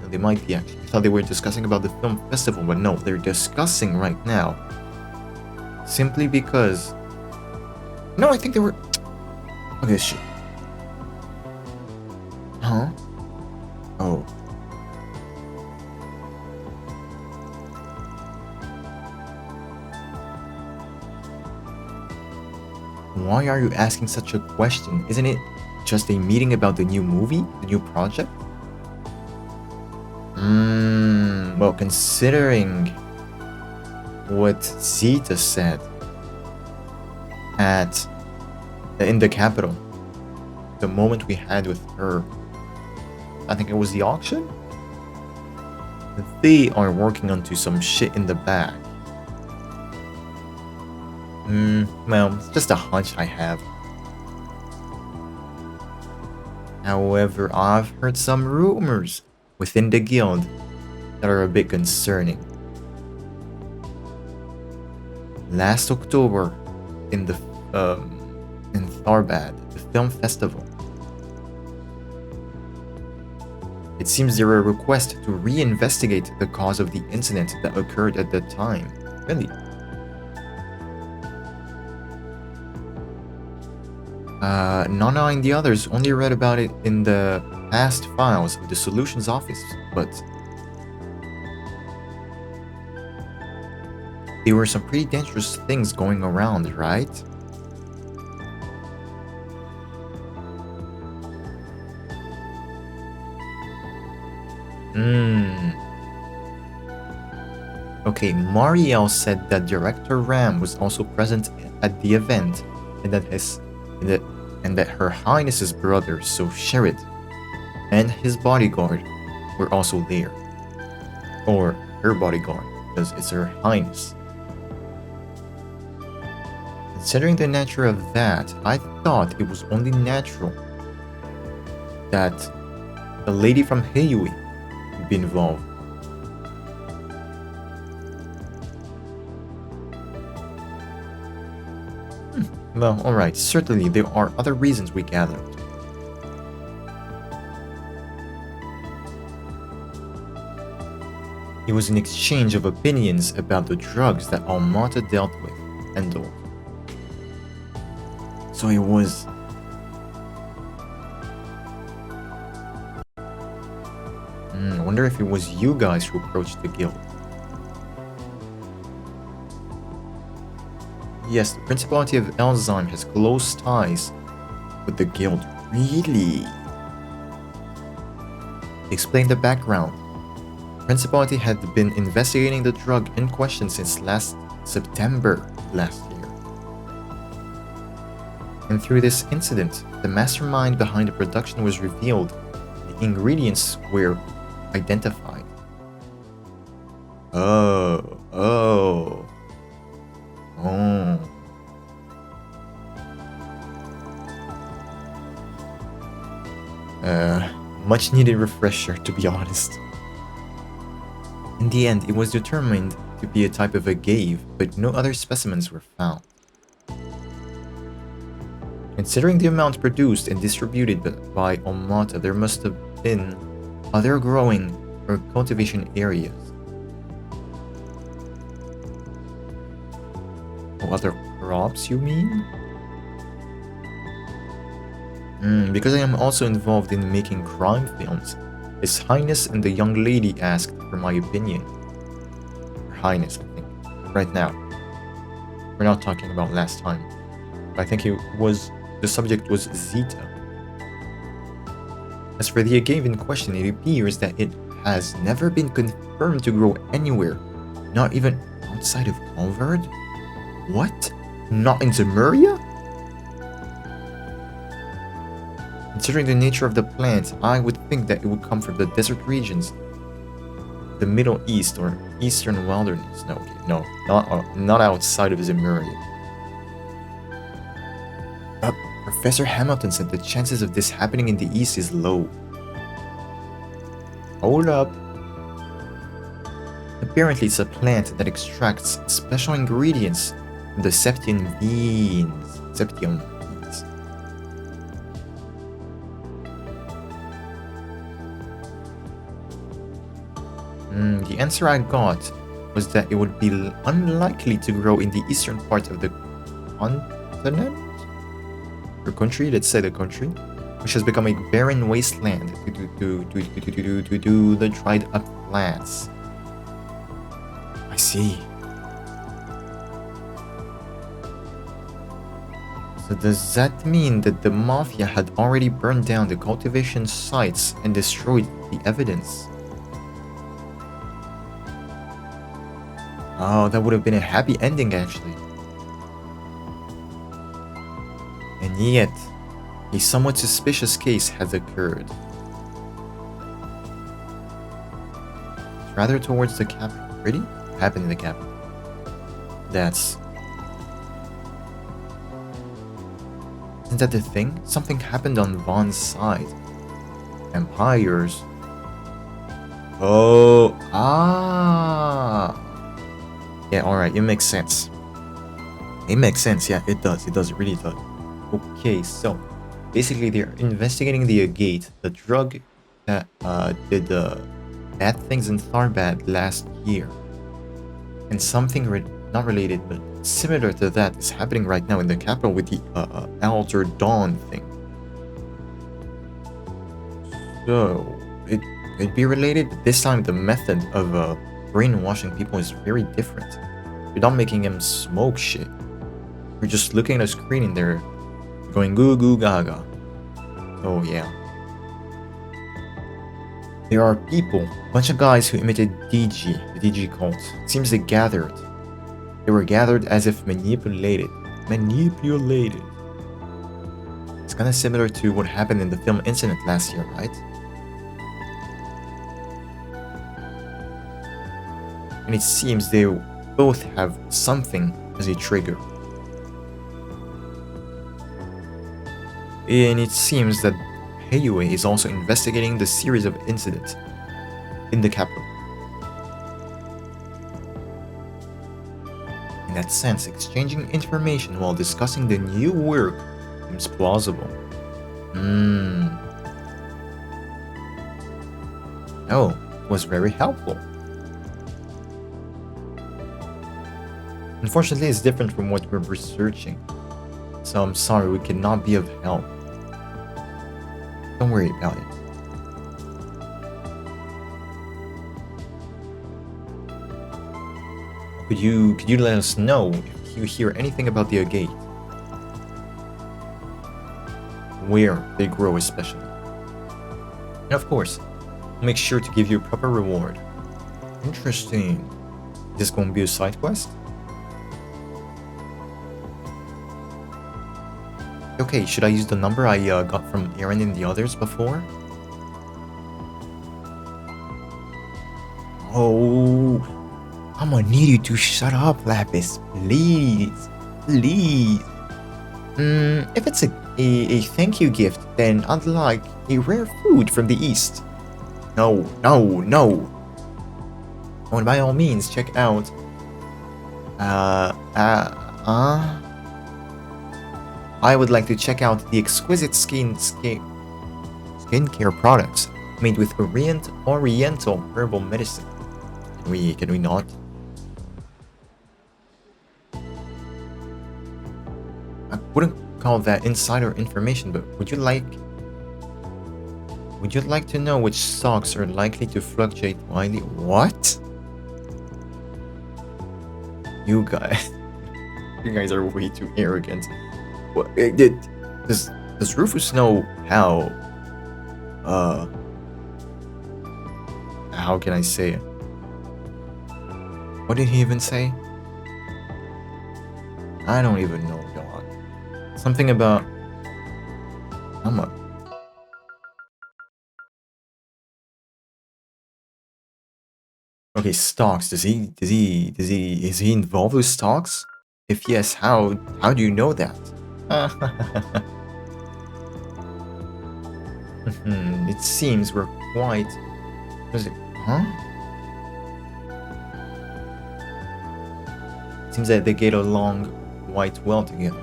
No, they might be actually. I thought they were discussing about the film festival, but no, they're discussing right now. Simply because... No, I think they were... Okay, shit. Huh? Oh. Why are you asking such a question? Isn't it just a meeting about the new movie? The new project? Well, considering what Zeta said in the capital, the moment we had with her, I think it was the auction? They are working onto some shit in the back. Well, it's just a hunch I have. However, I've heard some rumors within the guild that are a bit concerning. Last October, in Tharbad, the film festival, it seems there were a request to reinvestigate the cause of the incident that occurred at that time. Really? Nana and the others only read about it in the past files of the Solutions Office, but there were some pretty dangerous things going around, right? Okay, Mariel said that Director Ram was also present at the event, and that Her Highness's brother, so Sherrod, and his bodyguard were also there. Or her bodyguard, because it's Her Highness. Considering the nature of that, I thought it was only natural that the lady from Heiyui would be involved. Well, alright, certainly there are other reasons we gathered. It was an exchange of opinions about the drugs that Almata dealt with and all. So it was... I wonder if it was you guys who approached the guild. Yes, the Principality of Elzheim has close ties with the guild. Really? Explain the background. The Principality had been investigating the drug in question since last September last year. And through this incident, the mastermind behind the production was revealed. The ingredients were identified. Oh. Much needed refresher, to be honest. In the end, it was determined to be a type of agave, but no other specimens were found. Considering the amount produced and distributed by Almata, there must have been other growing or cultivation areas. Other crops, you mean? Because I am also involved in making crime films, His Highness and the young lady asked for my opinion. Her Highness, I think. Right now. We're not talking about last time. I think the subject was Zeta. As for the agave in question, it appears that it has never been confirmed to grow anywhere, not even outside of Tharbad. What? Not in Zemuria? Considering the nature of the plant, I would think that it would come from the desert regions, the Middle East or Eastern Wilderness. No, not outside of Zemuria. But Professor Hamilton said the chances of this happening in the East is low. Hold up. Apparently, it's a plant that extracts special ingredients from the Septium beans. The answer I got was that it would be unlikely to grow in the eastern part of the continent? Or country, let's say the country, which has become a barren wasteland to do the dried up plants. I see. So does that mean that the Mafia had already burned down the cultivation sites and destroyed the evidence? Oh, that would have been a happy ending actually. And yet, a somewhat suspicious case has occurred. It's rather towards the capital. Really? What happened in the capital? Isn't that the thing? Something happened on Vaughn's side. Empires. Oh, yeah, alright, it makes sense. It makes sense, yeah, it does. It really does. Okay, so basically they're investigating the Agate, the drug that did bad things in Tharbad last year. And something not related, but similar to that is happening right now in the capital with the Elder Dawn thing. So, it'd be related, but this time the method of brainwashing people is very different. You're not making them smoke shit. You're just looking at a screen and they're going goo goo gaga. So yeah. There are people, a bunch of guys who imitated DG, the DG cult. It seems they gathered. They were gathered as if manipulated. It's kinda similar to what happened in the film Incident last year, right? And it seems they both have something as a trigger. And it seems that Heiue is also investigating the series of incidents in the capital. In that sense, exchanging information while discussing the new work seems plausible. Oh, it was very helpful. Unfortunately, it's different from what we're researching, so I'm sorry we cannot be of help. Don't worry about it. Could you let us know if you hear anything about the Agate? Where they grow especially. And of course, we'll make sure to give you a proper reward. Interesting. Is this going to be a side quest? Okay, should I use the number I got from Aaron and the others before? Oh, I'm gonna need you to shut up, Lapis. Please. If it's a thank you gift, then I'd like a rare food from the east. No. Oh, and by all means, check out I would like to check out the exquisite skincare products made with Oriental herbal medicine. Can we not? I wouldn't call that insider information, but would you like to know which stocks are likely to fluctuate widely? What? You guys are way too arrogant. What, does Rufus know how can I say it? What did he even say? I don't even know, dog. Something about Okay, stocks. Is he involved with stocks? If yes, how do you know that? It seems we're quite... Huh? Seems that they get along quite well together.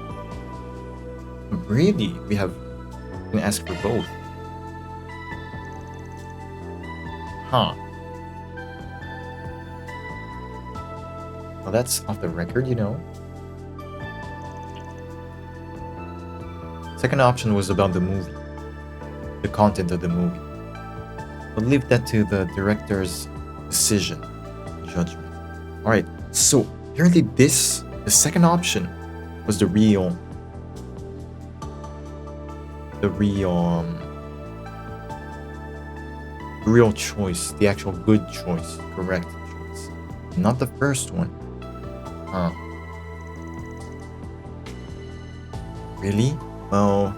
Really? We can ask for both. Huh. Well, that's off the record, you know. Second option was about the movie, the content of the movie. But leave that to the director's decision, judgment. Alright, so apparently the second option was the real choice, the actual good choice, correct choice. Not the first one. Huh. Really? Well,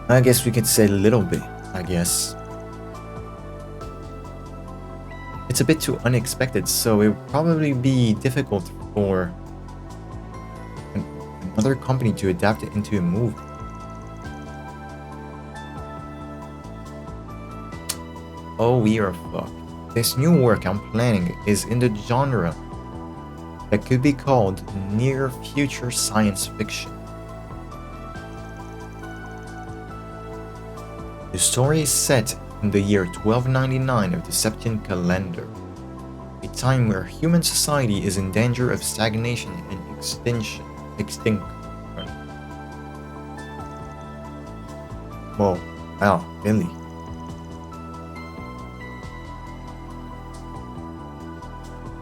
I guess we could say a little bit, I guess. It's a bit too unexpected, so it would probably be difficult for another company to adapt it into a movie. Oh, we are fucked. This new work I'm planning is in the genre that could be called near future science fiction. The story is set in the year 1299 of the Septian calendar, a time where human society is in danger of stagnation and extinction. Whoa, wow, really?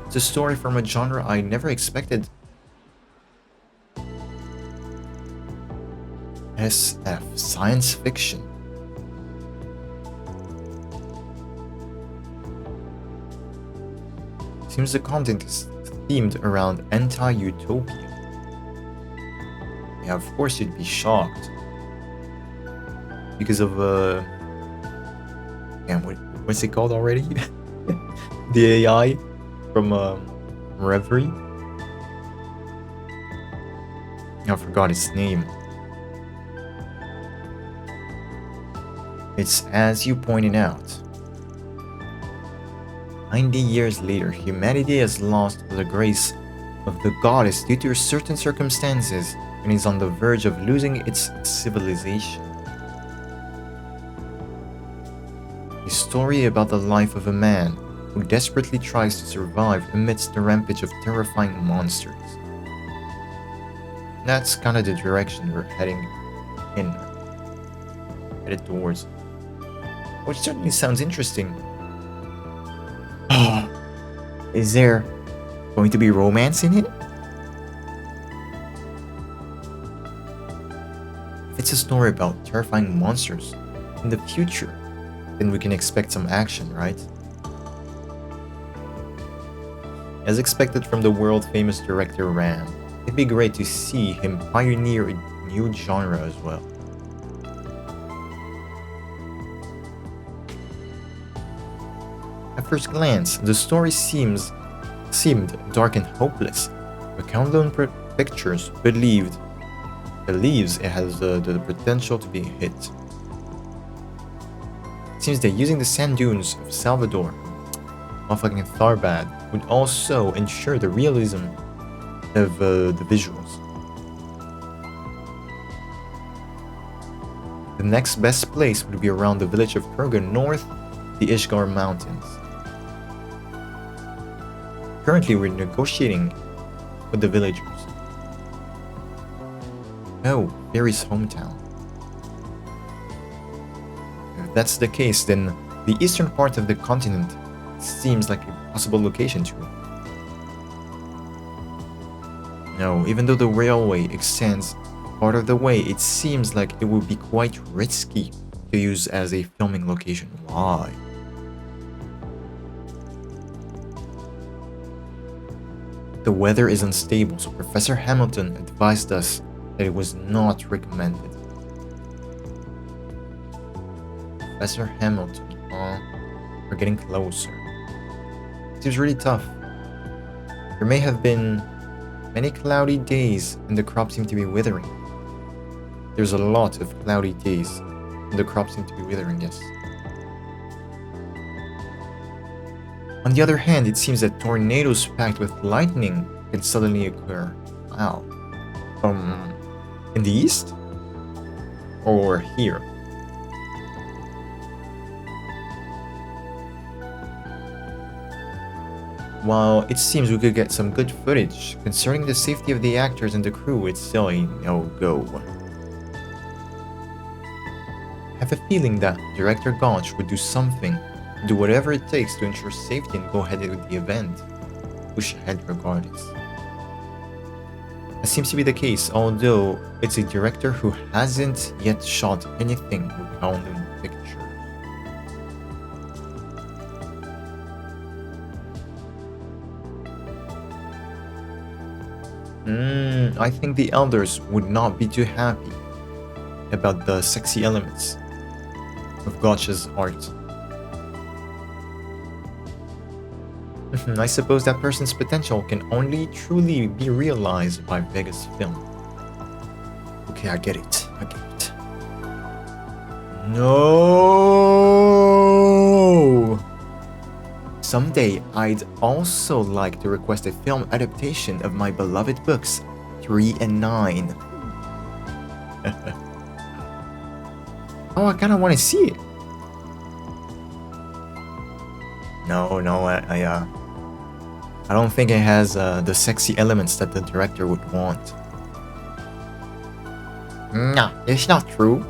It's a story from a genre I never expected. SF, science fiction. Seems the content is themed around anti-utopia. Yeah, of course you'd be shocked. Because of, damn, what's it called already? The AI from, Reverie? I forgot its name. It's as you pointed out. 90 years later, humanity has lost the grace of the goddess due to certain circumstances and is on the verge of losing its civilization. A story about the life of a man who desperately tries to survive amidst the rampage of terrifying monsters. That's kind of the direction we're headed towards. Which certainly sounds interesting. Is there going to be romance in it? If it's a story about terrifying monsters in the future, then we can expect some action, right? As expected from the world-famous director Ram, it'd be great to see him pioneer a new genre as well. At first glance, the story seemed dark and hopeless, but Countdown Pictures believes it has the potential to be a hit. It seems that using the sand dunes of Salvador, motherfucking Tharbad, would also ensure the realism of the visuals. The next best place would be around the village of Perga north the Ishgar Mountains. Currently, we're negotiating with the villagers. Oh, Barry's hometown. If that's the case, then the eastern part of the continent seems like a possible location too. No, even though the railway extends part of the way, it seems like it would be quite risky to use as a filming location. Why? The weather is unstable, so Professor Hamilton advised us that it was not recommended. Professor Hamilton, we're getting closer. Seems really tough. There may have been many cloudy days and the crops seem to be withering. There's a lot of cloudy days and the crops seem to be withering, yes. On the other hand, it seems that tornadoes packed with lightning can suddenly occur. Wow. In the east? Or here? While it seems we could get some good footage, concerning the safety of the actors and the crew, it's still a no-go. I have a feeling that Director Gauch would do something, do whatever it takes to ensure safety and go ahead with the event. Push ahead regardless. That seems to be the case, although it's a director who hasn't yet shot anything with Mountain Pictures. I think the elders would not be too happy about the sexy elements of Gauch's art. I suppose that person's potential can only truly be realized by Vegas film. Okay, I get it. No! Someday, I'd also like to request a film adaptation of my beloved books, 3 and 9. Oh, I kinda wanna see it. No, I don't think it has the sexy elements that the director would want. Nah, it's not true.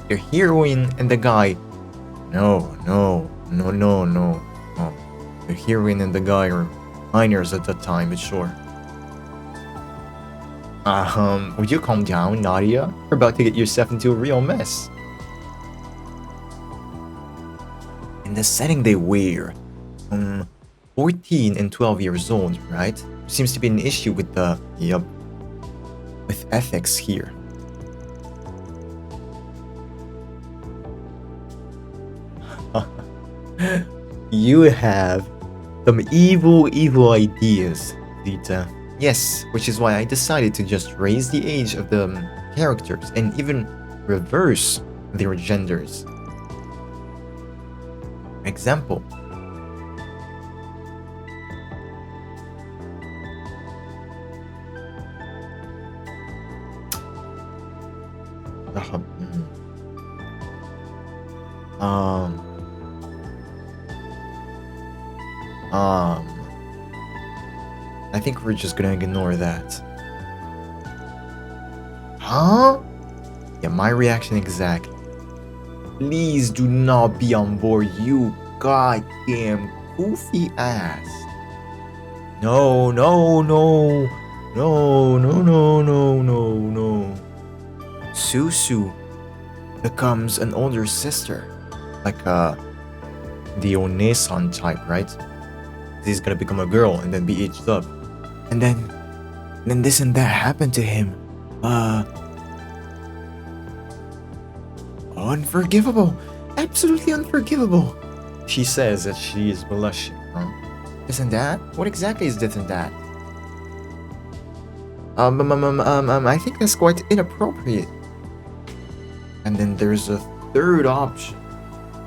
The heroine and the guy. No. The heroine and the guy are minors at that time, but sure. Would you calm down, Nadia? You're about to get yourself into a real mess. In the setting they wear, 14 and 12 years old, right? Seems to be an issue with the, with ethics here. You have some evil ideas, Rita. Yes, which is why I decided to just raise the age of the characters and even reverse their genders. Example. I think we're just gonna ignore that. Huh? Yeah, my reaction exactly. Please do not be on board, you goddamn goofy ass. No. Susu becomes an older sister. Like the Onesan type, right? He's gonna become a girl and then be aged up. And then this and that happened to him. Unforgivable. Absolutely unforgivable. She says that she is blushing, huh? This and that? What exactly is this and that? I think that's quite inappropriate. And then there's a third option.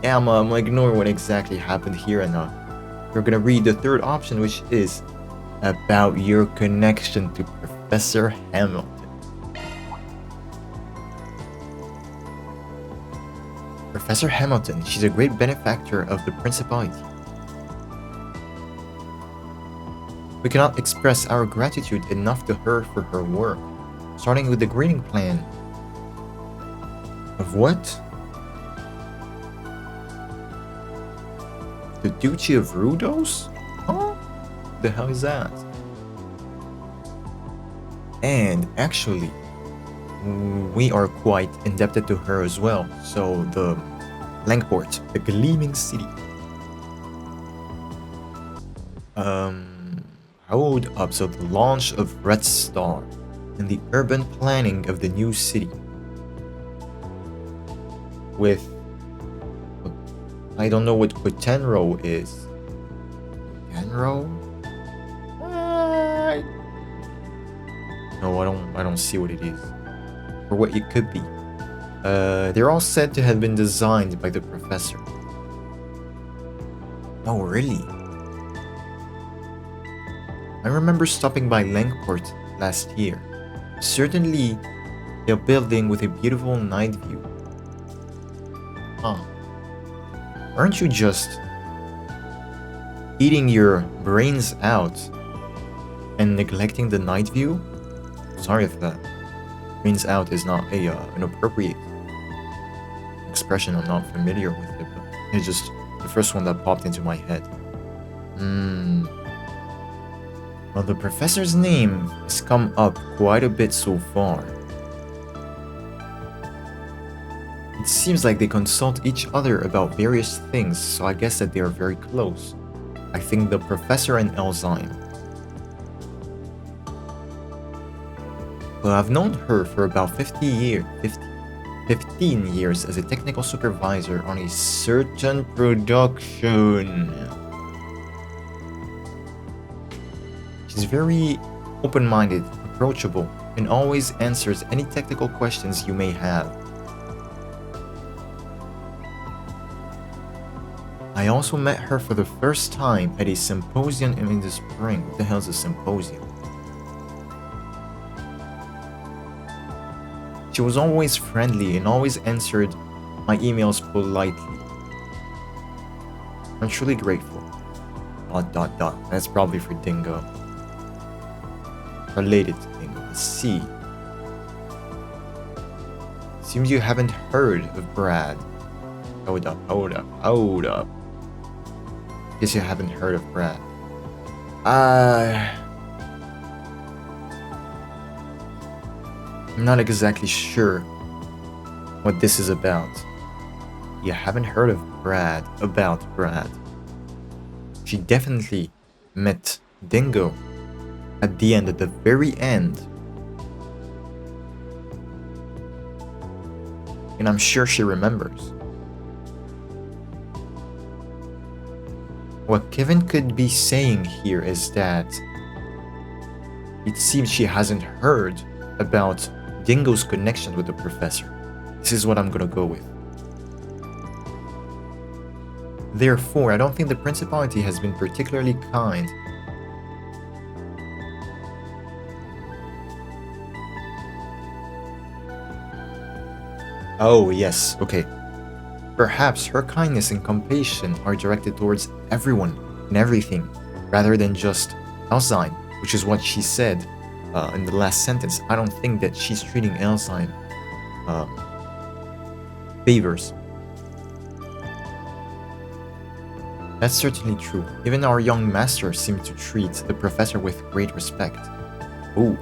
Yeah, I'm gonna ignore what exactly happened here and we're gonna read the third option, which is about your connection to Professor Hamilton. Professor Hamilton, she's a great benefactor of the Principality. We cannot express our gratitude enough to her for her work, starting with the greeting plan. Of what? The Duchy of Rudos? Huh? The hell is that? And actually, we are quite indebted to her as well. So the Langport, the Gleaming City. Hold up, so the launch of Red Star and the urban planning of the new city. With, I don't know what Quitenro is. Quitenro? No, I don't see what it is. Or what it could be. They're all said to have been designed by the professor. Oh, really? I remember stopping by Langport last year. Certainly, a building with a beautiful night view. Huh. Aren't you just eating your brains out and neglecting the night view? Sorry if that brains out is not an appropriate expression. I'm not familiar with it, but it's just the first one that popped into my head. Well, the professor's name has come up quite a bit so far. It seems like they consult each other about various things, so I guess that they are very close. I think the professor and Elzyme. Well, I've known her for about 15 years as a technical supervisor on a certain production. She's very open-minded, approachable, and always answers any technical questions you may have. I also met her for the first time at a symposium in the spring. What the hell is a symposium? She was always friendly and always answered my emails politely. I'm truly grateful. ... That's probably for Dingo. Related to Dingo. Let's see. Seems you haven't heard of Brad. Hold up. Guess you haven't heard of Brad. I'm not exactly sure what this is about. You haven't heard of Brad, about Brad. She definitely met Dingo at the end, at the very end. And I'm sure she remembers. What Kevin could be saying here is that it seems she hasn't heard about Dingo's connection with the professor. This is what I'm gonna go with. Therefore, I don't think the principality has been particularly kind. Oh, yes, okay. Perhaps her kindness and compassion are directed towards everyone and everything, rather than just Elzyme, which is what she said in the last sentence. I don't think that she's treating Elzyme favors. That's certainly true. Even our young master seemed to treat the professor with great respect. Oh,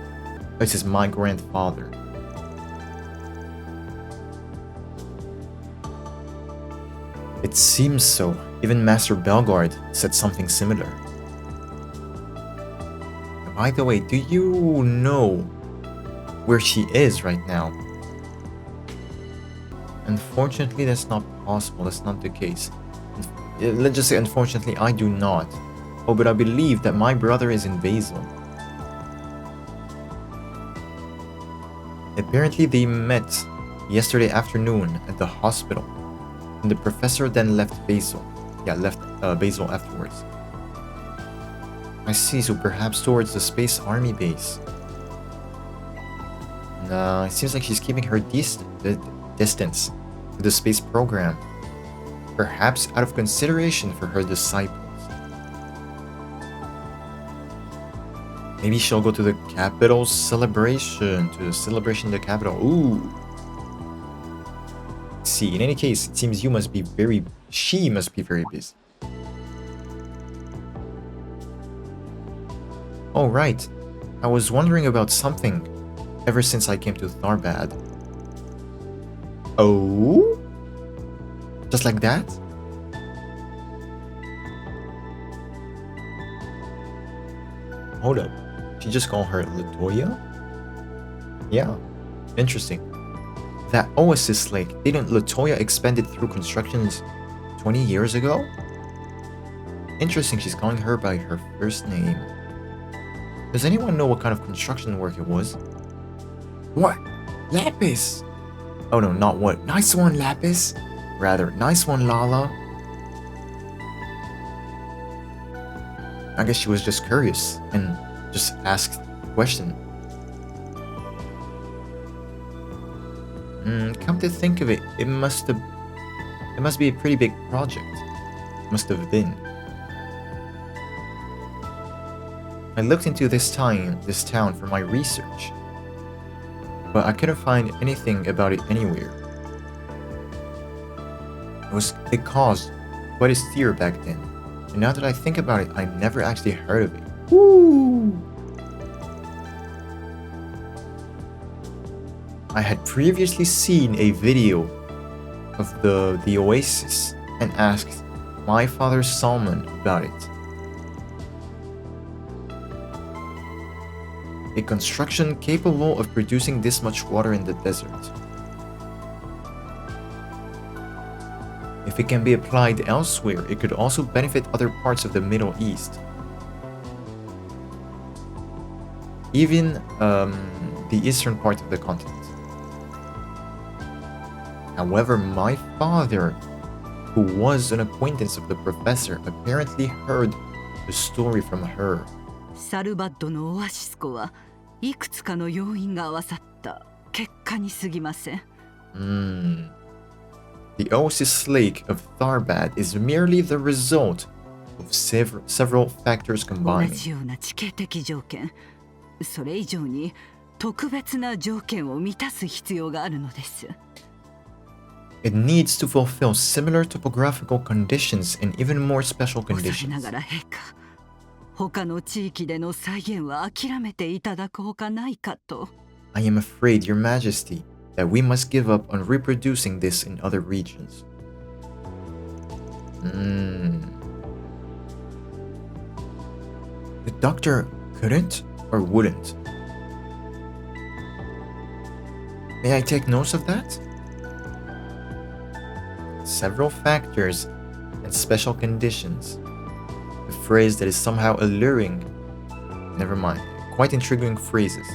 this is my grandfather. It seems so. Even Master Belgard said something similar. By the way, do you know where she is right now? Unfortunately, that's not possible. That's not the case. Let's just say, unfortunately, I do not. Oh, but I believe that my brother is in Basel. Apparently, they met yesterday afternoon at the hospital. And the professor then left Basel. Yeah, left Basel afterwards. I see, so perhaps towards the Space Army base. It seems like she's keeping her distance to the space program. Perhaps out of consideration for her disciples. Maybe she'll go to the capital celebration. To the celebration in the capital. Ooh. Let's see, in any case, it seems she must be very busy. Oh, right. I was wondering about something ever since I came to Tharbad. Oh? Just like that? Hold up. She just called her Latoya? Yeah. Interesting. That Oasis Lake, didn't Latoya expand it through constructions 20 years ago? Interesting, she's calling her by her first name. Does anyone know what kind of construction work it was? What? Lapis? Oh no, not what. Nice one, Lapis. Rather, nice one, Lala. I guess she was just curious and just asked the question. Come to think of it, it must be a pretty big project. Must have been. I looked into this town for my research, but I couldn't find anything about it anywhere. It caused quite a stir back then, and now that I think about it, I never actually heard of it. Woo! I had previously seen a video of the oasis and asked my father Salman about it. A construction capable of producing this much water in the desert. If it can be applied elsewhere, it could also benefit other parts of the Middle East. Even the eastern part of the continent. However, my father, who was an acquaintance of the professor, apparently heard the story from her. サルバッドのオアシス湖はいくつかの要因が合わさった結果に過ぎません。The Oasis Lake of Tharbad is merely the result of several factors 同 combined. じような地形的条件、それ以上に特別な条件を満たす必要があるのです。It needs to fulfill similar topographical conditions and even more special 恐れな conditions. がら陛下、他の地域での再現は諦めていただくほかないかと。I am afraid, Your Majesty, that we must give up on reproducing this in other regions. The doctor couldn't or wouldn't? May I take notes of that? Several factors and special conditions. A phrase that is somehow alluring. Never mind. Quite intriguing phrases.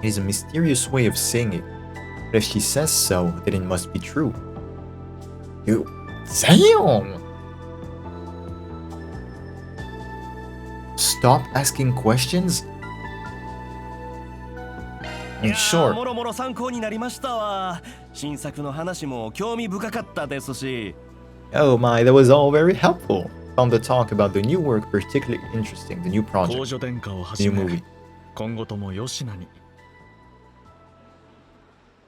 It is a mysterious way of saying it, but if she says so, then it must be true. You damn! Stop asking questions? I mean, sure. もろもろ参考になりましたわ。新作の話も興味深かったですし。Oh my, that was all very helpful. Found the talk about the new work particularly interesting, the new project, 公女殿下をは the じ new め movie. 今後とも吉名に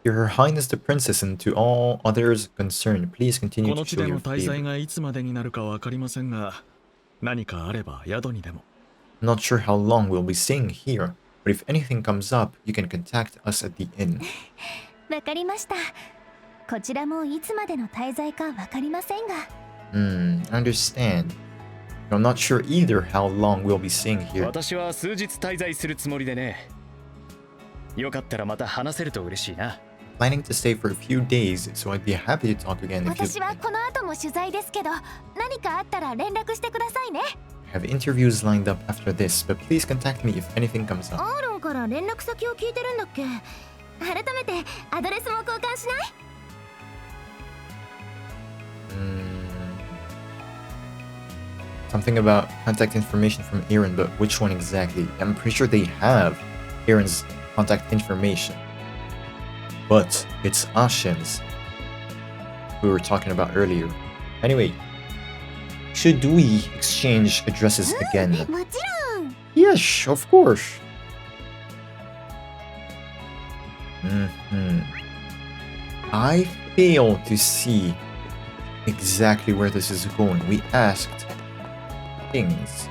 To Her Highness the Princess and to all others concerned, please こ continue の to 地 show で your の滞在 favor. がいつまでになるかわかりませんが何かあれば宿にでも I'm not sure how long we'll be staying here, but if anything comes up, you can contact us at the inn. わかりました。こちらもいつまでの滞在かわかりませんが。I understand. But I'm not sure either how long we'll be staying here. 私は数日滞在するつもりでね。よかったらまた話せると嬉しいな。Planning to stay for a few days, so I'd be happy to talk again if 私 you はこの後も取材ですけど、何かあったら連絡してくださいね。 have interviews lined up after this, but please contact me if anything comes up. アーロンから連絡先を聞いてるんだっけ？改めてアドレスも交換しない？ Something about contact information from Aaron, but which one exactly? I'm pretty sure they have Aaron's contact information. But it's Ashen's we were talking about earlier. Anyway, should we exchange addresses again? もちろん。 Yes, of course. I fail to see exactly where this is going. We asked things,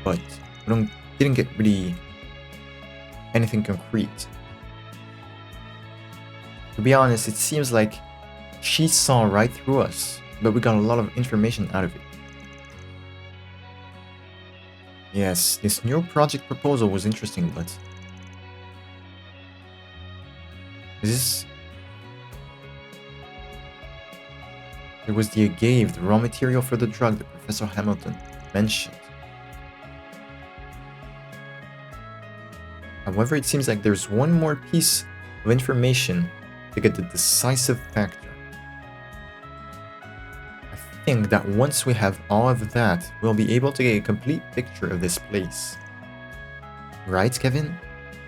but we didn't get really anything concrete. To be honest, it seems like she saw right through us, but we got a lot of information out of it. Yes, this new project proposal was interesting, but is this... There was the agave, the raw material for the drug that Professor Hamilton mentioned. However, it seems like there's one more piece of information to get the decisive factor. I think that once we have all of that, we'll be able to get a complete picture of this place. Right, Kevin?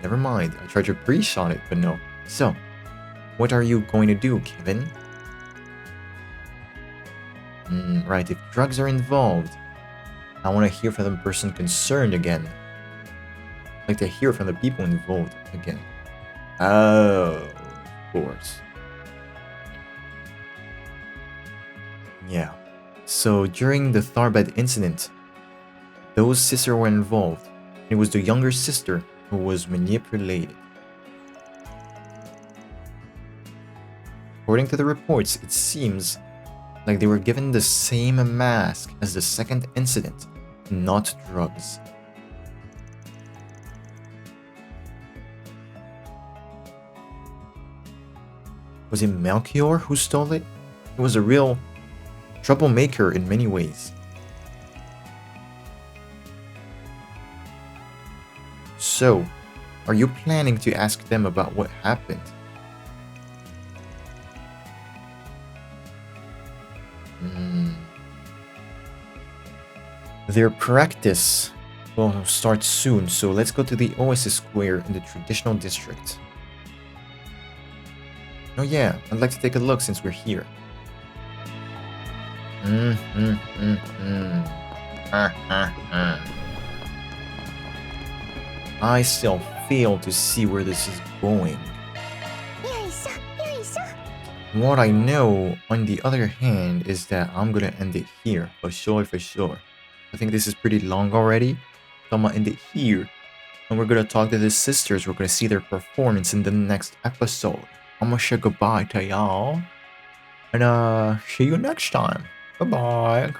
Never mind, I tried to pre-shot it, but no. So, what are you going to do, Kevin? Right, if drugs are involved, I want to hear from the person concerned again. Like to hear from the people involved again. Oh, of course. Yeah. So during the Tharbad incident, those sisters were involved. It was the younger sister who was manipulated. According to the reports, it seems like they were given the same mask as the second incident, not drugs. Was it Melchior who stole it? He was a real troublemaker in many ways. So, are you planning to ask them about what happened? Their practice will start soon, so let's go to the Oasis Square in the traditional district. Oh yeah, I'd like to take a look since we're here. I still fail to see where this is going. What I know, on the other hand, is that I'm gonna end it here, for sure. I think this is pretty long already, so I'm gonna end it here. And we're gonna talk to the sisters, we're gonna see their performance in the next episode. I'm gonna say goodbye to y'all, and see you next time. Goodbye.